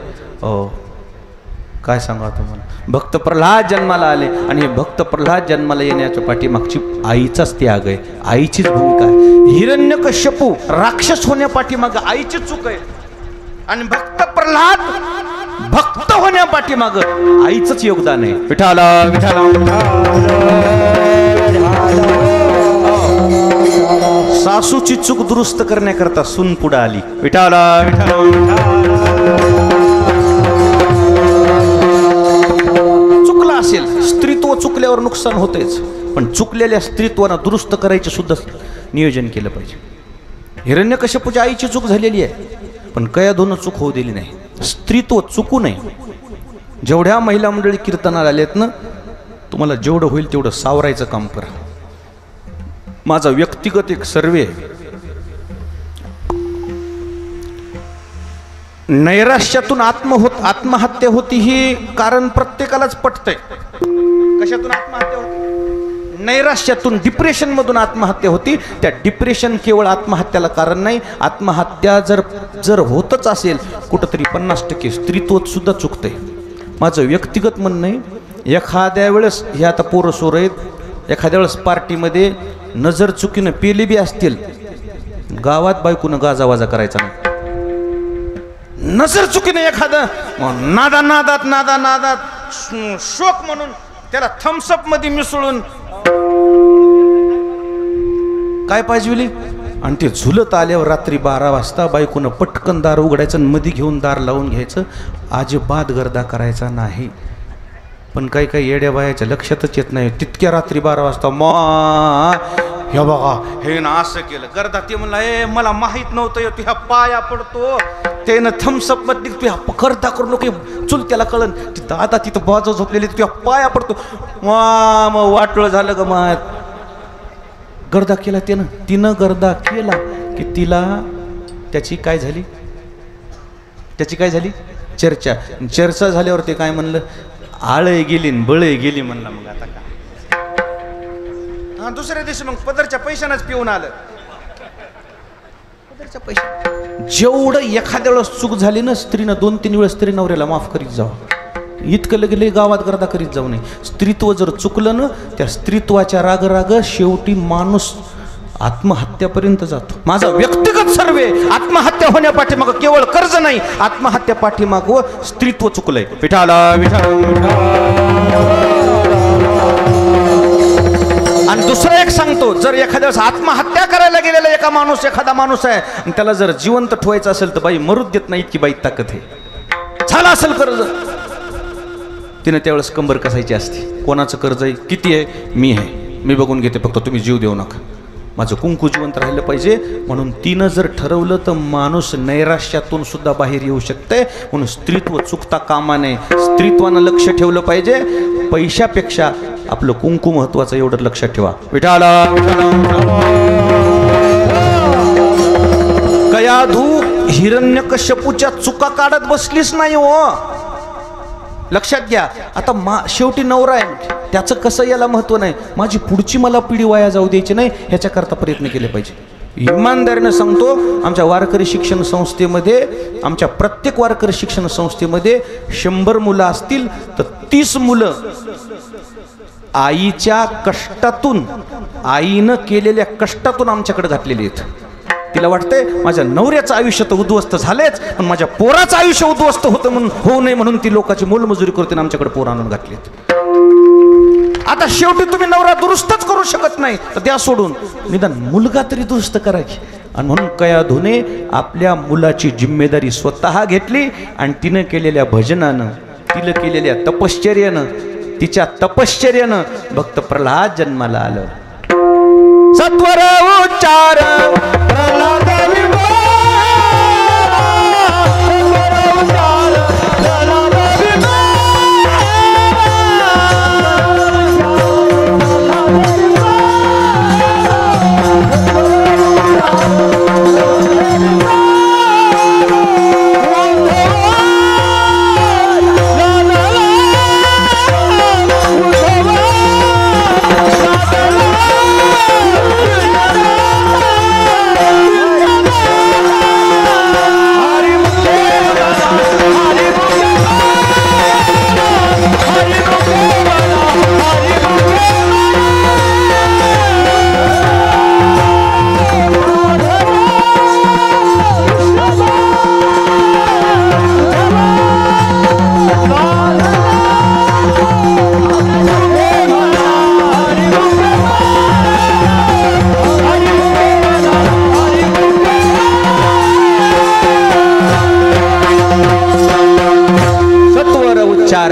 काय सांगा तुम्हाला. भक्त प्रल्हाद जन्माला आले आणि हे भक्त प्रल्हाद जन्माला येण्याच्या पाठीमागची आईचाच त्याग आहे, आईचीच भूमिका आहे. हिरण्यकश्यपू राक्षस होण्यापाठीमाग आईची चूक आहे. आणि भक्त प्रल्हाद भक्त होण्यापाठीमाग आईचंच योगदान आहे. विठाला विठाला. सासूची चूक दुरुस्त करण्याकरता सून पुढे आली. विठाला विठाला. चुकला असेल, स्त्रीत्व चुकल्यावर नुकसान होतेच, पण चुकलेल्या स्त्रीत्वाला दुरुस्त करायचे सुद्धा नियोजन केलं पाहिजे. हिरण्यकश्यपूच्या आईची चूक झालेली आहे, पण कयाधून चूक होऊ दिली नाही. स्त्रीत्व चुकू नये. जेवढ्या महिला मंडळी कीर्तनाला आलेत ना, तुम्हाला जेवढं होईल तेवढं सावरायचं काम करा. माझा व्यक्तिगत एक सर्वे, नैराश्यातून आत्महत्या होती ही कारण प्रत्येकालाच पटतंय. कशातून आत्महत्या होती? नैराश्यातून, डिप्रेशन मधून आत्महत्या होती. त्या डिप्रेशन केवळ आत्महत्याला कारण नाही. आत्महत्या जर होतच असेल कुठंतरी 50% स्त्रीत्व सुद्धा चुकतंय. माझं व्यक्तिगत म्हणणं आहे, एखाद्या वेळेस हे आता पोरं सोर आहेत, एखाद्या वेळेस पार्टीमध्ये नजर चुकीनं पेली बी असतील, गावात बायकोनं गाजावाजा करायचा नाही. नजर चुकीने एखादं नादात शोक म्हणून त्याला थम्सअप मध्ये मिसळून काय पाहिजे, आणि ते झुलत आल्यावर रात्री 12 वाजता बायकोनं पटकन दार उघडायचं आणि मध्ये घेऊन दार लावून घ्यायचं. अजिबात गर्दा करायचा नाही. पण काही काही येड्या बायाच्या लक्षातच येत नाही. तितक्या रात्री 12 वाजता हे बघा हे ना असं केलं गर्दा. ते म्हणला हे मला माहित नव्हतं, तुझ्या पाया पडतो. त्यानं थम्सअप मध्ये तुझ्या गर्दा करू नको, चुल त्याला कळन. दादा तिथं बाजू झोपलेली, तुझ्या पाया पडतो. मग वाटलं झालं का? मग गर्दा केला त्यानं. तिनं गर्दा केला की तिला त्याची काय झाली चर्चा झाल्यावर ते काय म्हणलं, आळय गेली न बळय गेली म्हणला. मग आता काय, हा दुसऱ्या दिवशी मग पदरच्या पैशानच पिऊन आलं. पदरच्या पैसे जेवढं एखाद्या वेळेस चूक झाली ना स्त्रीनं 2-3 वेळेस स्त्री नवऱ्याला माफ करीत जावं. इतकं लगे गावात गर्दा करीत जाऊ नये. स्त्रीत्व जर चुकलं ना त्या स्त्रीत्वाच्या राग शेवटी माणूस आत्महत्यापर्यंत जातो. माझा व्यक्तिगत सर्वे आत्महत्या होण्यापाठीमागं केवळ कर्ज नाही, आत्महत्या पाठीमागं स्त्रीत्व चुकलंय. विठाला आणि दुसरं एक सांगतो, जर एखाद्या वेळेस आत्महत्या करायला गेलेला एखादा माणूस आहे आणि त्याला जर जिवंत ठेवायचं असेल तर बाई मरूच देत नाही, इतकी बाई ताकद आहे. झाला असेल कर्ज, तिने त्यावेळेस कंबर कसायची असते. कोणाचं कर्ज आहे, किती आहे, मी आहे, मी बघून घेते, फक्त तुम्ही जीव देऊ नका, माझं कुंकू जिवंत राहिलं पाहिजे. म्हणून तिनं जर ठरवलं तर माणूस नैराश्यातून सुद्धा बाहेर येऊ शकते. म्हणून स्त्रीत्व चुकता कामा नये. स्त्रीत्वानं लक्ष ठेवलं पाहिजे. पैशापेक्षा आपलं कुंकू महत्वाचं, एवढं लक्षात ठेवा. विठाला कयाधू हिरण्यकश्यपूच्या चुका काढत बसलीच नाही हो, लक्षात घ्या. आता शेवटी नवरा आहे, त्याचं कसं याला महत्व नाही, माझी पुढची मला पिढी वाया जाऊ द्यायची नाही, ह्याच्याकरता प्रयत्न केले पाहिजे. इमानदारीनं सांगतो, आमच्या वारकरी शिक्षण संस्थेमध्ये, आमच्या प्रत्येक वारकरी शिक्षण संस्थेमध्ये 100 मुलं असतील तर 30 मुलं आईच्या कष्टातून, आईनं केलेल्या कष्टातून आमच्याकडे घातलेली आहेत. तिला वाटतंय माझ्या नवऱ्याचं आयुष्य तर उद्ध्वस्त झालेच, पण माझ्या पोराचं आयुष्य उद्ध्वस्त होतं म्हणून होऊ नये म्हणून ती लोकांची मोलमजुरी करते आमच्याकडे पोरं आणून घातलीत. आता शेवटी तुम्ही नवरा दुरुस्तच करू शकत नाही तर द्या सोडून, निदान मुलगा तरी दुरुस्त करा की. आणि म्हणून कयाधूने आपल्या मुलाची जिम्मेदारी स्वतः घेतली आणि तिनं केलेल्या भजनानं, तिनं केलेल्या तपश्चर्यानं, तिच्या तपश्चर्यानं भक्त प्रल्हाद जन्माला आलं. सत्वर उच्चार प्रल्हाद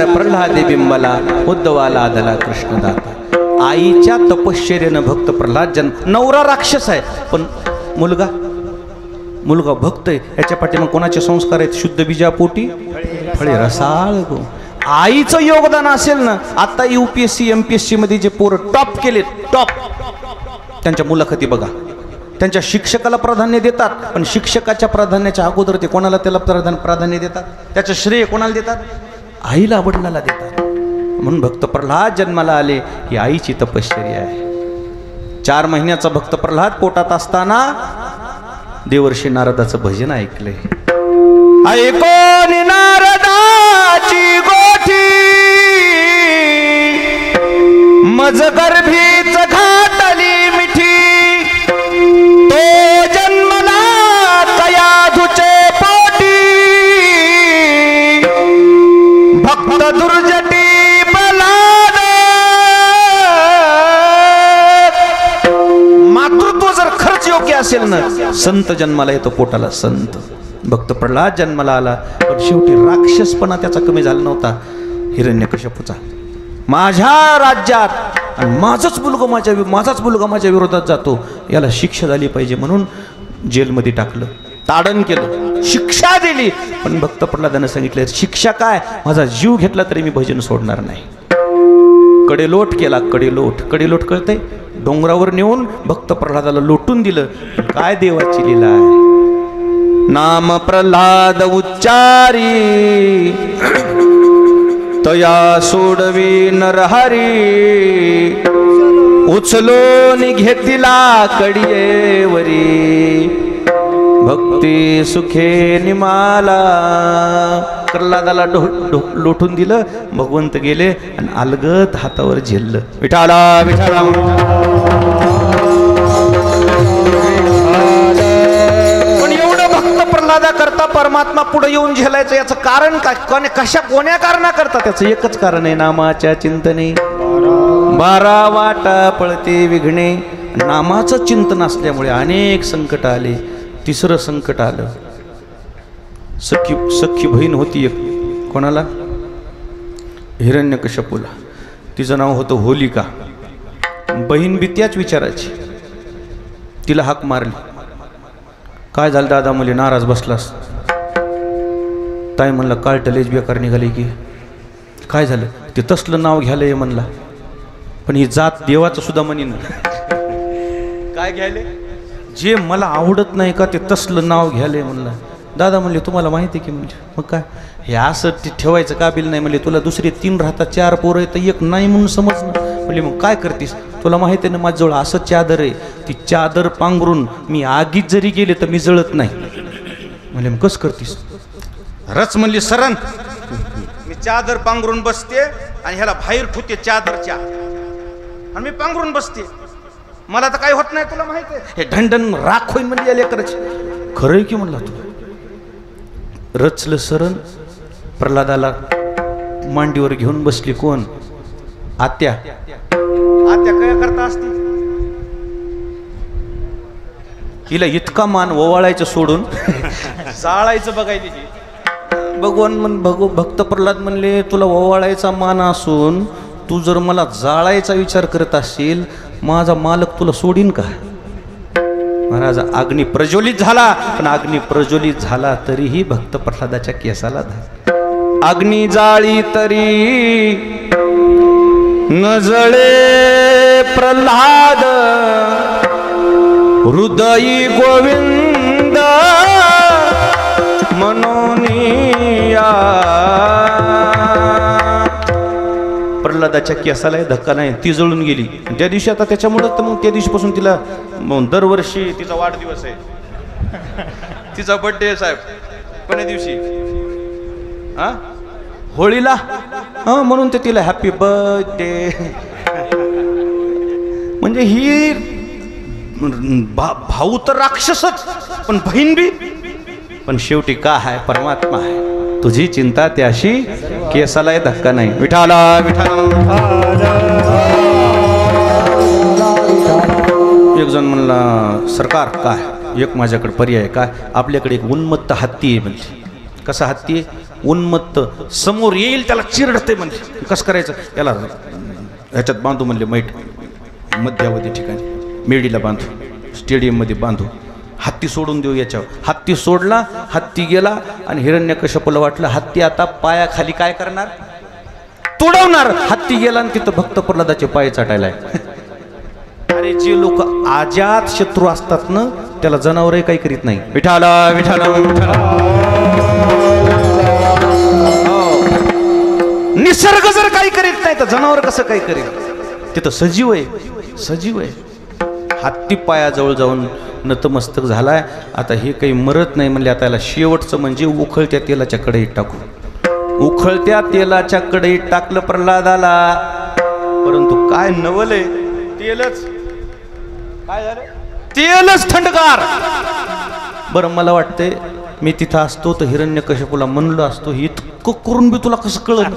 प्रल्हादे बिंबला उद्धवाला आदला कृष्णदाता. आईच्या तपश्चर्यानं भक्त प्रल्हाद जन्म. नवरा राक्षस आहे पण मुलगा भक्त आहे. याच्या पाठी मग कोणाचे संस्कार आहेत, शुद्ध बीजापोटी फळे रसाळ. आईचं योगदान असेल ना. आता UPSC MPSC मध्ये जे पोरं टॉप केले, टॉप, त्यांच्या मुलाखती बघा. त्यांच्या शिक्षकाला प्राधान्य देतात, पण शिक्षकाच्या प्राधान्याच्या अगोदर ते कोणाला त्याला प्राधान्य देतात, त्याचं श्रेय कोणाला देतात, आईला वडिलाला देतात. म्हणून भक्त प्रल्हाद जन्माला आले ही आईची तपश्चर्या आहे. 4 महिन्याचा भक्त प्रल्हाद पोटात असताना देवर्षी नारदाचं भजन ऐकलंय. ऐकोन नारदाची गोठी मज गर्भीच घातली मिठी, तो जन्मला कयाधूचे पोटी भक्त दुर्जटी प्रल्हाद. मातृत्व जर खरंच योग्य असेल ना, संत जन्माला येतो पोटाला, संत. भक्त प्रल्हाद जन्माला आला, पण शेवटी राक्षसपणा त्याचा कमी झाला नव्हता. हिरण्यकश्यपूचा माझ्या राज्यात आणि माझाच मुलगा माझ्या विरोधात जातो, याला शिक्षा झाली पाहिजे म्हणून जेलमध्ये टाकलं, ताडण केलं, शिक्षा दिली. पण भक्त प्रल्हादानं सांगितलं शिक्षा काय, माझा जीव घेतला तरी मी भजन सोडणार नाही. कडेलोट केला. कडेलोट कळतंय, डोंगरावर नेऊन भक्त प्रल्हादाला लोटून दिलं. काय देवाची लीला आहे. नाम प्रल्हाद उच्चारी तया सोडवी नरहरी उचलो घेतिला कडियेवरी भक्ती सुखे निमाला प्रल्हादाला लोटून दिलं भगवंत गेले आणि अलगत हातावर झेललं विठाला विठाला पण एवढं भक्त प्रल्हादा करता परमात्मा पुढे येऊन झेलायचं याचं कारण काय कोण्या कारणा करता त्याचं एकच कारण आहे नामाच्या चिंतने 12 वाटा पळते विघ्ने नामाचं चिंतन असल्यामुळे अनेक संकट आले तिसरं संकट आलं सख्खी बहीण होती एक कोणाला हिरण्यकश्यपूला तिचं नाव होतं होलिका बहीण बी त्याच विचाराची तिला हाक मारली काय झालं दादा मुली नाराज बसलास ताई म्हणलं काळटलेच बेकार निघाली की काय झालं ते तसलं नाव घ्यायला म्हणला पण ही जात देवाचं सुद्धा म्हणीन काय घ्यायले जे मला आवडत नाही का ते तसलं नाव घ्यायले म्हणलं दादा म्हणले तुम्हाला माहिती आहे की म्हणजे मग काय हे असं ठेवायचं काबिल नाही म्हणले तुला दुसरे 3 राहतात 4 पोरं तर एक नाही म्हणून समजणं म्हणले मग काय करतीस तुला माहिती आहे ना माझ्याजवळ असं चादर आहे ती चादर पांघरून मी आगीत जरी गेले तर मी जळत नाही म्हणले मग कसं करतीस रच म्हणली सरण मी चादर पांघरून बसते आणि ह्याला बाहेर ठुते चादरच्या आणि मी पांघरून बसते मला तर काही होत नाही तुला माहिती आहे हे ढंढन राख होईल म्हणजे लेकरच खरंय की म्हणला तू रचलं सरण प्रल्हादाला मांडीवर घेऊन बसली कोण आत्या काय करता असती हिला इतका मान ओवाळायचं सोडून जाळायचं बघायची भगवान भक्त प्रल्हाद म्हणले तुला ओवाळायचा मान असून तू जर मला जाळायचा विचार करत असशील माझा मालक तुला सोडीन का महाराज अग्नी प्रज्वलित झाला पण अग्नी प्रज्वलित झाला तरीही भक्त प्रल्हादाच्या केसाला अग्नी जाळी तरी न जळे प्रल्हाद हृदयी गोविंद मनोनिया प्रल्हादाच्या केसाला धक्का नाही ती जळून गेली त्या दिवशी आता त्याच्यामुळे तर मग त्या दिवशीपासून तिला दरवर्षी तिचा वाढदिवस आहे तिचा बर्थडे आहे साहेब कोण्या दिवशी होळीला म्हणून ते तिला हॅपी बर्थडे म्हणजे ही भाऊ तर राक्षसच पण बहीण बी पण शेवटी का आहे परमात्मा आहे तुझी चिंता त्याशी केसाला धक्का नाही विठाला विठाला एक जण म्हणला सरकार काय एक माझ्याकडे पर्याय काय आपल्याकडे एक उन्मत्त हत्ती आहे म्हणजे कसा हत्ती आहे उन्मत्त समोर येईल त्याला चिरडते म्हणजे कसं करायचं त्याला ह्याच्यात बांधू म्हणले मैठ मध्यावधी ठिकाणी मेडीला बांधू स्टेडियममध्ये बांधू हत्ती सोडून देऊ याच्यावर हत्ती सोडला हत्ती गेला आणि हिरण्यकश्यपूला वाटलं हत्ती आता पायाखाली काय करणार तोडवणार हत्ती गेला आणि तिथं भक्त प्रल्हादाचे पाय चाटायला अरे जे लोक आजात शत्रू असतात ना त्याला जनावरही काही करीत नाही विठाला विठाला निसर्ग जर काही करीत नाही तर जनावर कसं काही करीत तिथं सजीव आहे हत्ती पायाजवळ जाऊन नतमस्तक झालाय आता हे काही मरत नाही म्हणजे आता याला शेवटचं म्हणजे उखळत्या तेलाच्या कढईत टाकू उखळत्या तेलाच्या कढईत टाकलं प्रल्हादाला परंतु काय नवलय तेलच काय झालं तेलच थंडगार बरं मला वाटतंय मी तिथं असतो तर हिरण्यकश्यपूला म्हणलो असतो इतकं करून बी तुला कसं कळलं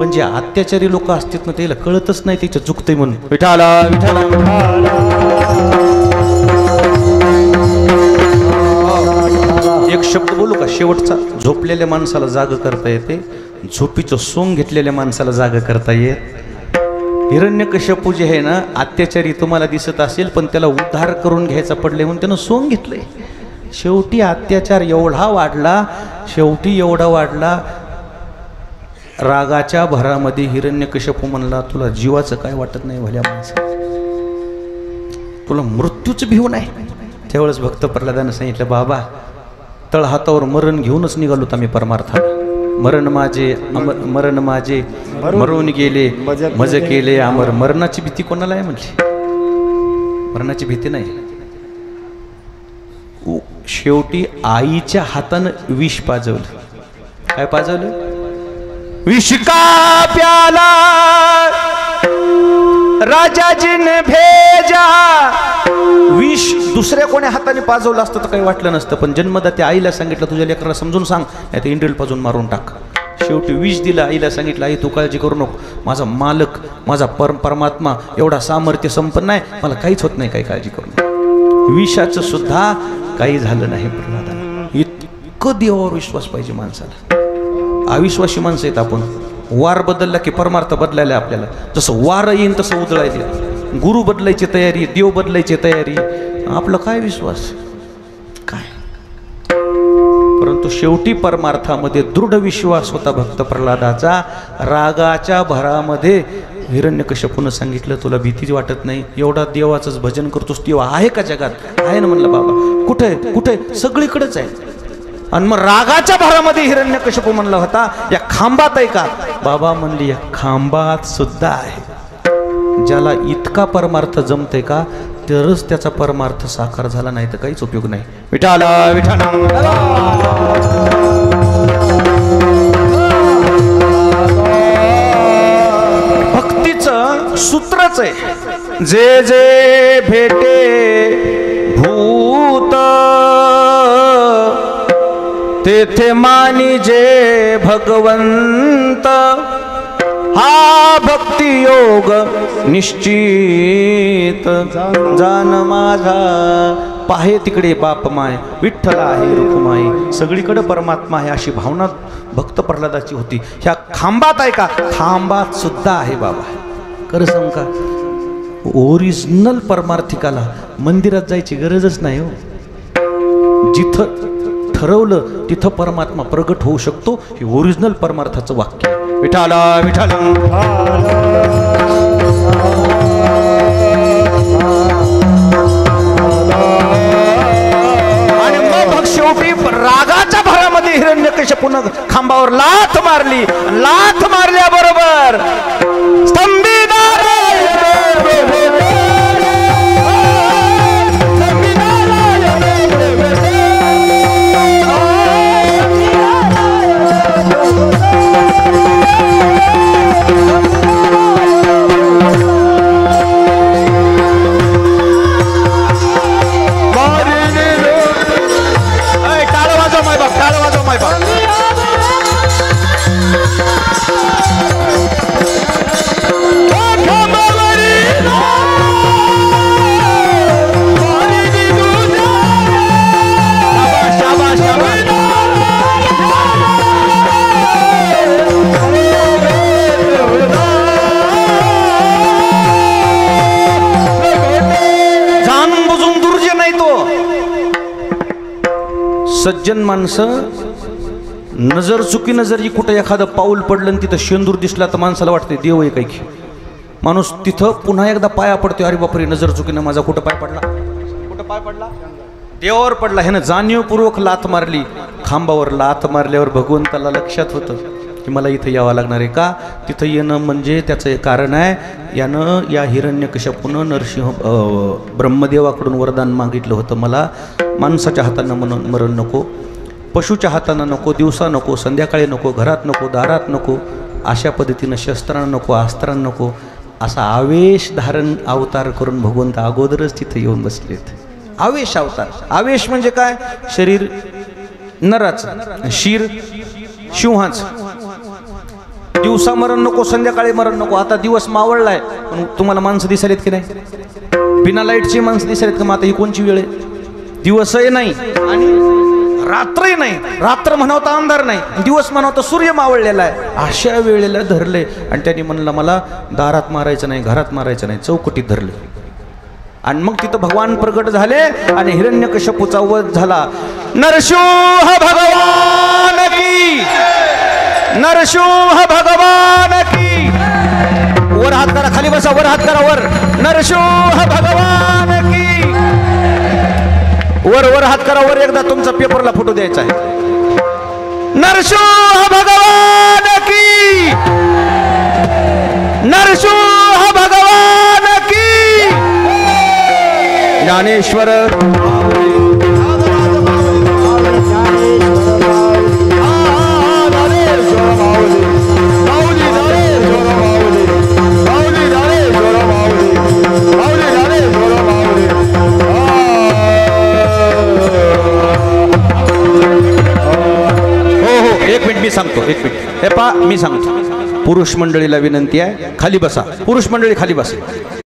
पण जे अत्याचारी लोक असतात ना त्याला कळतच नाही त्याच्या चुकतंय म्हणून विठाला विठाला एक शब्द बोलू का शेवटचा झोपलेल्या माणसाला जाग करता येते झोपीचं सोंग घेतलेल्या माणसाला जाग करता येत हिरण्यकश्यपू जे आहे ना अत्याचारी तुम्हाला दिसत असेल पण त्याला उद्धार करून घ्यायचा पडले म्हणून त्यानं सोंग घेतलंय शेवटी अत्याचार एवढा वाढला रागाच्या भरामध्ये हिरण्यकश्यपू म्हणला तुला जीवाचं काय वाटत नाही भल्या माणसा तुला मृत्यूच भीव नाही त्यावेळेस भक्त प्रल्हादानं सांगितलं बाबा तळहातावर मरण घेऊनच निघालो आम्ही परमार्थाला मरण माझे मरून गेले मज केले अमर. मरणाची भीती कोणाला आहे म्हटली? मरणाची भीती नाही. शेवटी आईच्या हातानं विष पाजवलं. काय पाजवलं? विष का प्याला राजाजीने भेजा. विष दुसऱ्या कोणी हाताने पाजवलं असतं तर काही वाटलं नसतं, पण जन्मदात्या आईला सांगितलं तुझ्या लेकराला समजून सांग, नाही तर इंड्रेल पाजून मारून टाक. शेवटी विष दिलं. आईला सांगितलं आई तू काळजी करू नको, माझा मालक माझा परमात्मा एवढा सामर्थ्य संपन्न आहे, मला काहीच होत नाही, काही काळजी करू नको. विषाचं सुद्धा काही झालं नाही प्रल्हादाला. इतकं देवावर विश्वास पाहिजे माणसाला. अविश्वासी माणसं आहेत आपण. वार बदलला की परमार्थ बदलायला आपल्याला. जसं वार येईन तसं उजळायचे. गुरु बदलायची तयारी, देव बदलायची तयारी. आपलं काय विश्वास काय? परंतु शेवटी परमार्थामध्ये दृढ विश्वास होता भक्त प्रल्हादाचा. रागाच्या भरामध्ये हिरण्यकश्यपूनं सांगितलं तुला भीती वाटत नाही, एवढा देवाचंच भजन करतोस, देव आहे का जगात? आहे ना. म्हणलं बाबा कुठे कुठे? सगळीकडेच आहे. आणि मग रागाच्या भरामध्ये हिरण्यकश्यपू म्हणला होता या खांबात आहे का? बाबा म्हणली या खांबात सुद्धा आहे. ज्याला इतका परमार्थ जमते का तरच त्याचा परमार्थ साकार झाला, नाही तर काहीच उपयोग नाही. विठाला विठाला भक्तीचं सूत्रच आहे. जे जे भेटे भूत तेथे मानी जे भगवंत. हा भक्ती योग निश्चित जान माझा. पाहे तिकडे बाप माय विठ्ठल आहे रुक्माई. सगळीकडे परमात्मा आहे अशी भावना भक्त प्रल्हादाची होती. ह्या खांबात आहे का? खांबात सुद्धा आहे बाबा. कर सांग का ओरिजिनल परमार्थिकाला मंदिरात जायची गरजच नाही हो. जिथं ठरवलं तिथं परमात्मा प्रगट होऊ शकतो. हे ओरिजिनल परमार्थाचं वाक्य. विठाला विठाला आणि मग शेवटी रागाच्या भरामध्ये हिरण्यकश्यपूनं खांबावर लाथ मारली. लाथ मारल्याबरोबर स्तंभिदार सज्जन माणसं नजर चुकीनं जरी कुठं एखादं पाऊल पडलं आणि तिथं शेंदूर दिसला तर माणसाला वाटते देव आहे काही. माणूस तिथं पुन्हा एकदा पाया पडतोय. अरे बापरे नजर चुकीनं माझा कुठं पाय पडला? कुठं पाय पडला? देवावर पडला. ह्यानं जाणीवपूर्वक लाथ मारली. खांबावर लाथ मारल्यावर भगवंताला लक्षात होतं की मला इथं यावं लागणार आहे. का? तिथं येणं म्हणजे त्याचं एक कारण आहे. यानं या हिरण्यकश्यपूनं नरसिंह ब्रह्मदेवाकडून वरदान मागितलं होतं, मला माणसाच्या हातानं मरण नको, पशुच्या हातानं नको, दिवसा नको, संध्याकाळी नको, घरात नको, दारात नको, अशा पद्धतीनं शस्त्रांना नको, अस्त्रांना नको. असा आवेश धारण अवतार करून भगवंत अगोदरच तिथे येऊन बसलेत. आवेश अवतार. आवेश म्हणजे काय? शरीर नराचं, शिर सिंहाचं. दिवसा मरण नको, संध्याकाळी मरण नको. आता दिवस मावळलाय पण तुम्हाला माणसं दिसायलेत की नाही? बिना लाईटची माणसं दिसायलेत का? मग आता ही कोणची वेळ आहे? दिवसही नाही आणि रात्रही नाही. रात्र म्हणावं तर अंधार नाही, दिवस म्हणावं तर सूर्य मावळलेला आहे. अशा वेळेला धरले आणि त्यांनी म्हणलं मला दारात मारायचं नाही, घरात मारायचं नाही, चौकटीत धरले. आणि मग तिथं भगवान प्रगट झाले आणि हिरण्यकश्यपूचा वध झाला. नरसिंह भगवान की, नरसिंह भगवान की. वर हात करा, खाली बसा, वर हात करा, वर. नरसिंह भगवान की. वर वर हात करा, वर. एकदा तुमचा पेपरला फोटो द्यायचा आहे. नरसिंह भगवान की, नरसिंह भगवान की। ज्ञानेश्वर एक मिनिट मी सांगतो, एक मिनिट हे पा मी सांगतो. पुरुष मंडळीला विनंती आहे, खाली बसा. पुरुष मंडळी खाली बसा.